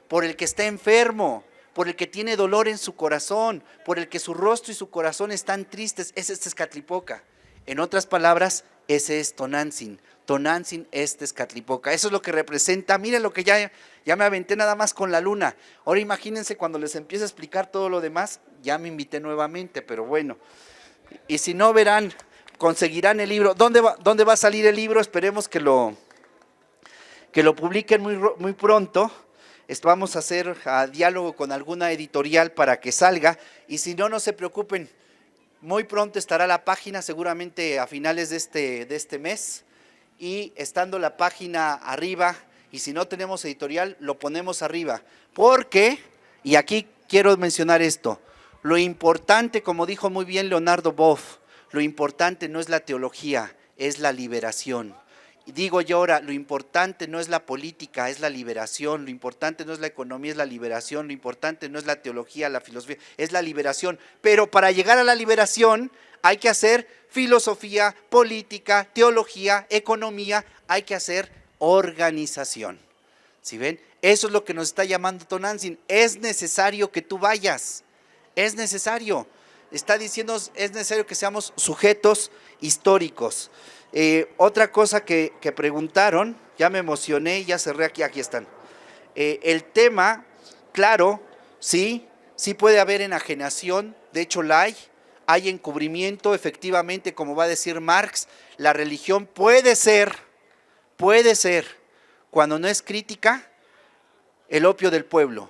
Speaker 1: por el que está enfermo, por el que tiene dolor en su corazón, por el que su rostro y su corazón están tristes. Ese es Tezcatlipoca. En otras palabras, ese es Tonantzin. Tonantzin es Tezcatlipoca. Eso es lo que representa. Miren lo que ya me aventé nada más con la luna. Ahora imagínense cuando les empiece a explicar todo lo demás, ya me invité nuevamente, pero bueno. Y si no verán, conseguirán el libro. ¿Dónde va a salir el libro? Esperemos que lo publiquen muy pronto. Vamos a hacer diálogo con alguna editorial para que salga. Y si no, no se preocupen. Muy pronto estará la página, seguramente a finales de este mes. Y estando la página arriba, y si no tenemos editorial, lo ponemos arriba. Porque, y aquí quiero mencionar esto, lo importante, como dijo muy bien Leonardo Boff, lo importante no es la teología, es la liberación. Y digo yo ahora, lo importante no es la política, es la liberación, lo importante no es la economía, es la liberación, lo importante no es la teología, la filosofía, es la liberación. Pero para llegar a la liberación hay que hacer filosofía, política, teología, economía, hay que hacer organización. ¿Sí ven? Eso es lo que nos está llamando Tonantzin. Es necesario que tú vayas, es necesario. Está diciendo, es necesario que seamos sujetos históricos. Otra cosa que preguntaron, ya me emocioné, ya cerré aquí están. El tema, claro, sí puede haber enajenación, de hecho la hay encubrimiento, efectivamente, como va a decir Marx, la religión puede ser, cuando no es crítica, el opio del pueblo,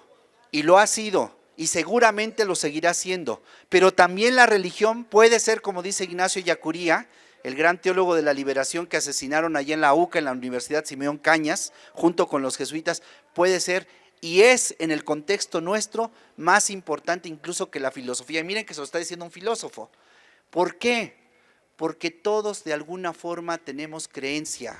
Speaker 1: y lo ha sido, y seguramente lo seguirá siendo, pero también la religión puede ser, como dice Ignacio Ellacuría, el gran teólogo de la liberación que asesinaron allá en la UCA, en la Universidad Simeón Cañas, junto con los jesuitas, puede ser y es en el contexto nuestro más importante incluso que la filosofía. Y miren que se lo está diciendo un filósofo. ¿Por qué? Porque todos de alguna forma tenemos creencia.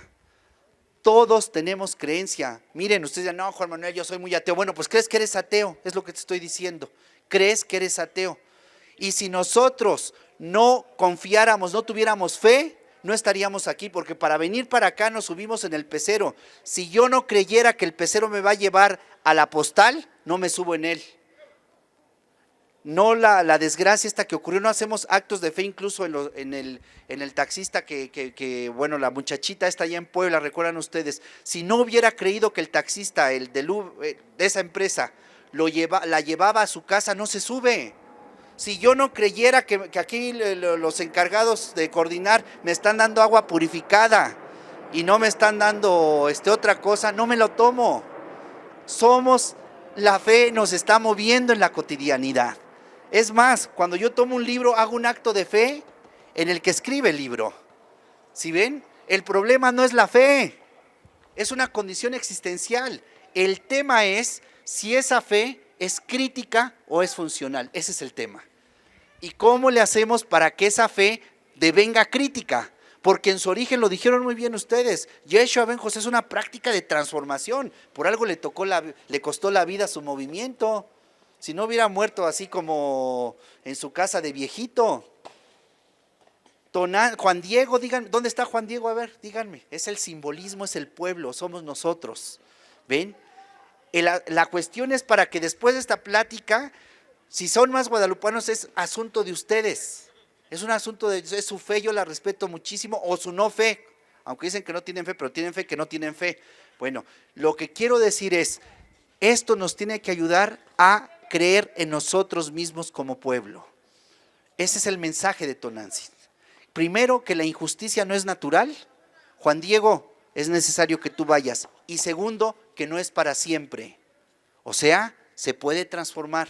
Speaker 1: Todos tenemos creencia. Miren, ustedes dicen, no, Juan Manuel, yo soy muy ateo. Bueno, pues crees que eres ateo, es lo que te estoy diciendo. Crees que eres ateo. Y si nosotros no confiáramos, no tuviéramos fe, no estaríamos aquí, porque para venir para acá nos subimos en el pecero. Si yo no creyera que el pecero me va a llevar a la postal, no me subo en él. No la desgracia esta que ocurrió, no hacemos actos de fe incluso en el taxista bueno, la muchachita está allá en Puebla, recuerdan ustedes. Si no hubiera creído que el taxista, el de esa empresa, la llevaba a su casa, no se sube. Si yo no creyera que aquí los encargados de coordinar me están dando agua purificada y no me están dando otra cosa, no me lo tomo. La fe nos está moviendo en la cotidianidad. Es más, cuando yo tomo un libro, hago un acto de fe en el que escribe el libro. ¿Sí ven? El problema no es la fe, es una condición existencial. El tema es si esa fe es crítica o es funcional. Ese es el tema. ¿Y cómo le hacemos para que esa fe devenga crítica? Porque en su origen, lo dijeron muy bien ustedes, Yeshua Ben José es una práctica de transformación. Por algo le costó la vida a su movimiento. Si no hubiera muerto así como en su casa de viejito. Juan Diego, digan, ¿dónde está Juan Diego? A ver, díganme. Es el simbolismo, es el pueblo, somos nosotros. ¿Ven? La cuestión es para que después de esta plática, si son más guadalupanos, es asunto de ustedes. Es un asunto es su fe, yo la respeto muchísimo, o su no fe, aunque dicen que no tienen fe, pero tienen fe que no tienen fe. Bueno, lo que quiero decir es, esto nos tiene que ayudar a creer en nosotros mismos como pueblo. Ese es el mensaje de Tonantzin. Primero, que la injusticia no es natural. Juan Diego, es necesario que tú vayas. Y segundo, que no es para siempre. O sea, se puede transformar,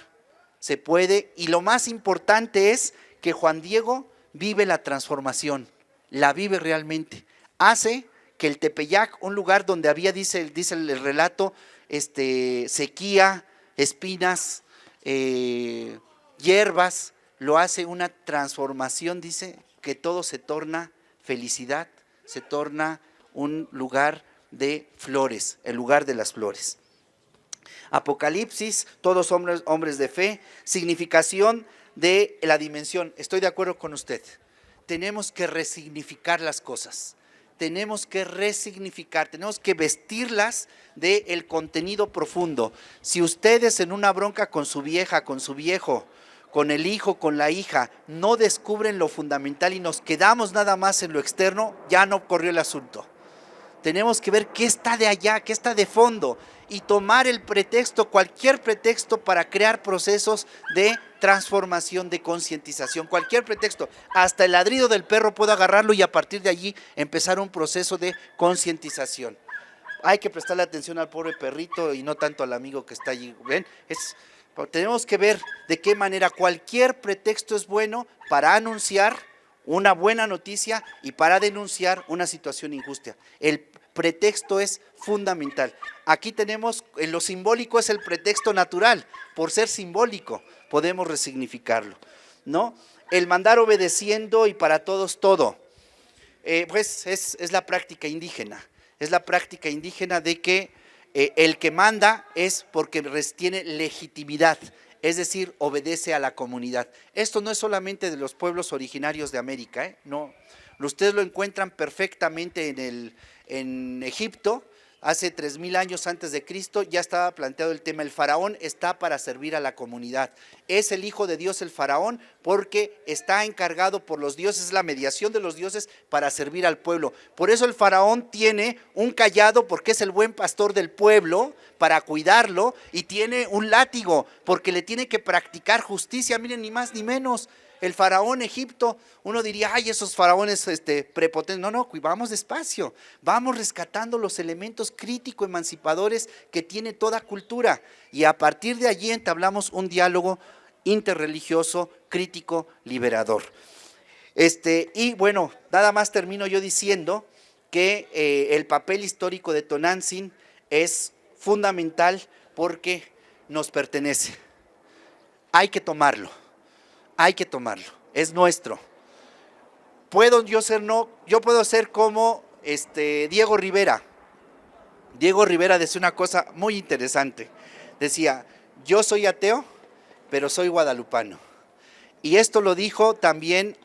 Speaker 1: se puede, y lo más importante es que Juan Diego vive la transformación, la vive realmente. Hace que el Tepeyac, un lugar donde había, dice el relato, sequía, espinas, hierbas, lo hace una transformación, dice, que todo se torna felicidad, se torna un lugar de flores, el lugar de las flores. Apocalipsis, todos hombres de fe, significación de la dimensión. Estoy de acuerdo con usted. Tenemos que resignificar las cosas. Tenemos que resignificar, tenemos que vestirlas del contenido profundo. Si ustedes en una bronca con su vieja, con su viejo, con el hijo, con la hija, no descubren lo fundamental y nos quedamos nada más en lo externo, ya no corrió el asunto. Tenemos que ver qué está de allá, qué está de fondo y tomar el pretexto, cualquier pretexto para crear procesos de transformación, de concientización, cualquier pretexto, hasta el ladrido del perro puedo agarrarlo y a partir de allí empezar un proceso de concientización. Hay que prestarle atención al pobre perrito y no tanto al amigo que está allí. ¿Ven? Tenemos que ver de qué manera cualquier pretexto es bueno para anunciar una buena noticia y para denunciar una situación injusta. El pretexto es fundamental. Aquí tenemos, en lo simbólico es el pretexto natural, por ser simbólico podemos resignificarlo, ¿no? El mandar obedeciendo y para todos todo. Pues es la práctica indígena, es la práctica indígena de que el que manda es porque tiene legitimidad, es decir, obedece a la comunidad. Esto no es solamente de los pueblos originarios de América, no. Ustedes lo encuentran perfectamente en Egipto. Hace 3000 años antes de Cristo ya estaba planteado el tema. El faraón está para servir a la comunidad. Es el hijo de Dios el faraón porque está encargado por los dioses, es la mediación de los dioses para servir al pueblo. Por eso el faraón tiene un cayado porque es el buen pastor del pueblo para cuidarlo, y tiene un látigo porque le tiene que practicar justicia. Miren, ni más ni menos. El faraón Egipto, uno diría, ay, esos faraones prepotentes. No, vamos despacio, vamos rescatando los elementos crítico-emancipadores que tiene toda cultura, y a partir de allí entablamos un diálogo interreligioso, crítico, liberador. Y bueno, nada más termino yo diciendo que el papel histórico de Tonantzin es fundamental porque nos pertenece. Hay que tomarlo. Hay que tomarlo, es nuestro. Yo puedo ser como Diego Rivera. Diego Rivera decía una cosa muy interesante. Decía, yo soy ateo, pero soy guadalupano. Y esto lo dijo también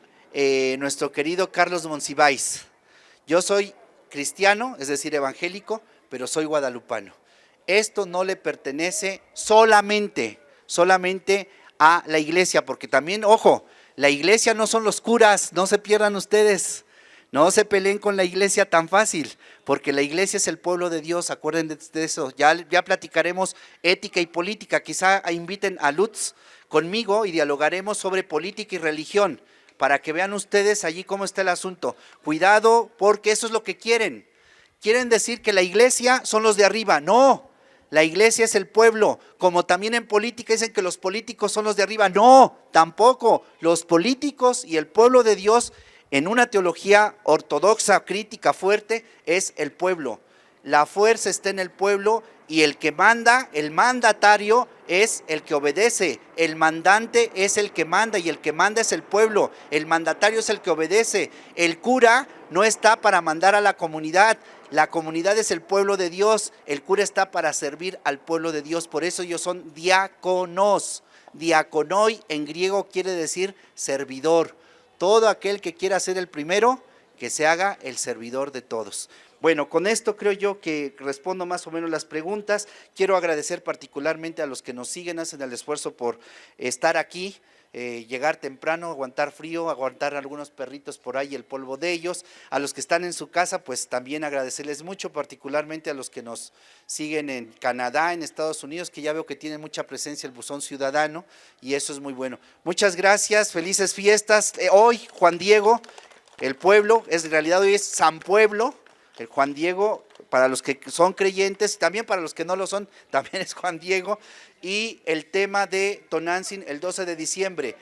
Speaker 1: nuestro querido Carlos Monsiváis. Yo soy cristiano, es decir, evangélico, pero soy guadalupano. Esto no le pertenece solamente a la iglesia, porque también, ojo, la iglesia no son los curas, no se pierdan ustedes, no se peleen con la iglesia tan fácil, porque la iglesia es el pueblo de Dios, acuérdense de eso. Ya platicaremos ética y política, quizá inviten a Lutz conmigo y dialogaremos sobre política y religión, para que vean ustedes allí cómo está el asunto. Cuidado, porque eso es lo que quieren decir que la iglesia son los de arriba. No, la iglesia es el pueblo, como también en política dicen que los políticos son los de arriba. No, tampoco. Los políticos y el pueblo de Dios, en una teología ortodoxa, crítica, fuerte, es el pueblo. La fuerza está en el pueblo, y el que manda, el mandatario, es el que obedece. El mandante es el que manda, y el que manda es el pueblo. El mandatario es el que obedece. El cura no está para mandar a la comunidad. La comunidad es el pueblo de Dios, el cura está para servir al pueblo de Dios, por eso ellos son diáconos. Diakonoi en griego quiere decir servidor. Todo aquel que quiera ser el primero, que se haga el servidor de todos. Bueno, con esto creo yo que respondo más o menos las preguntas. Quiero agradecer particularmente a los que nos siguen, hacen el esfuerzo por estar aquí. Llegar temprano, aguantar frío, aguantar algunos perritos por ahí, el polvo de ellos. A los que están en su casa, pues también agradecerles mucho, particularmente a los que nos siguen en Canadá, en Estados Unidos, que ya veo que tienen mucha presencia el buzón ciudadano, y eso es muy bueno. Muchas gracias, felices fiestas. Hoy, Juan Diego, el pueblo, en realidad hoy es San Pueblo, el Juan Diego, para los que son creyentes, y también para los que no lo son, también es Juan Diego. Y el tema de Tonantzin el 12 de diciembre.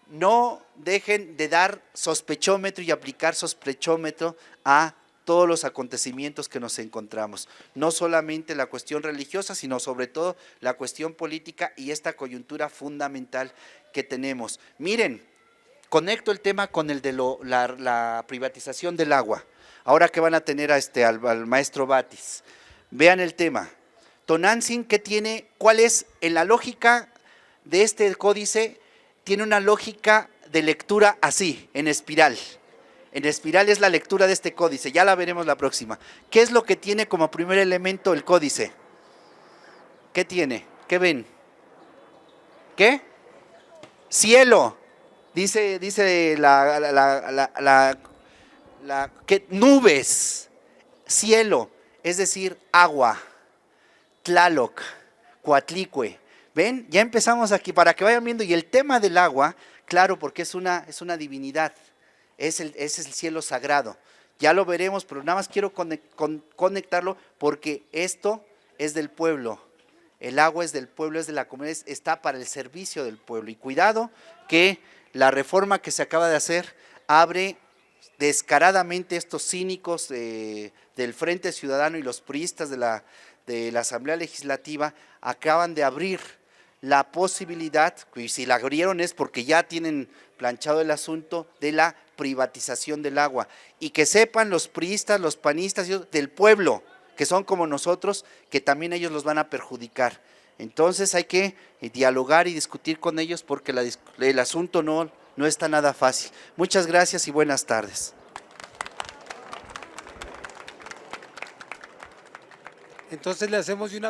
Speaker 1: No dejen de dar sospechómetro y aplicar sospechómetro a todos los acontecimientos que nos encontramos. No solamente la cuestión religiosa, sino sobre todo la cuestión política y esta coyuntura fundamental que tenemos. Miren, conecto el tema con el de la privatización del agua. Ahora que van a tener al maestro Batis. Vean el tema. Tonantzin, ¿qué tiene? ¿Cuál es? En la lógica de este códice, tiene una lógica de lectura así, en espiral. En espiral es la lectura de este códice, ya la veremos la próxima. ¿Qué es lo que tiene como primer elemento el códice? ¿Qué tiene? ¿Qué ven? ¿Qué? Cielo. Dice ¿qué? Nubes, cielo, es decir, agua. Tlaloc, Coatlicue. ¿Ven? Ya empezamos aquí para que vayan viendo. Y el tema del agua, claro, porque es una divinidad, es el cielo sagrado. Ya lo veremos, pero nada más quiero conectarlo porque esto es del pueblo. El agua es del pueblo, es de la comunidad, está para el servicio del pueblo. Y cuidado que la reforma que se acaba de hacer abre descaradamente estos cínicos del Frente Ciudadano y los priistas de la Asamblea Legislativa acaban de abrir la posibilidad, y si la abrieron es porque ya tienen planchado el asunto, de la privatización del agua. Y que sepan los priistas, los panistas del pueblo, que son como nosotros, que también ellos los van a perjudicar. Entonces hay que dialogar y discutir con ellos porque el asunto no está nada fácil. Muchas gracias y buenas tardes.
Speaker 2: Entonces le hacemos de una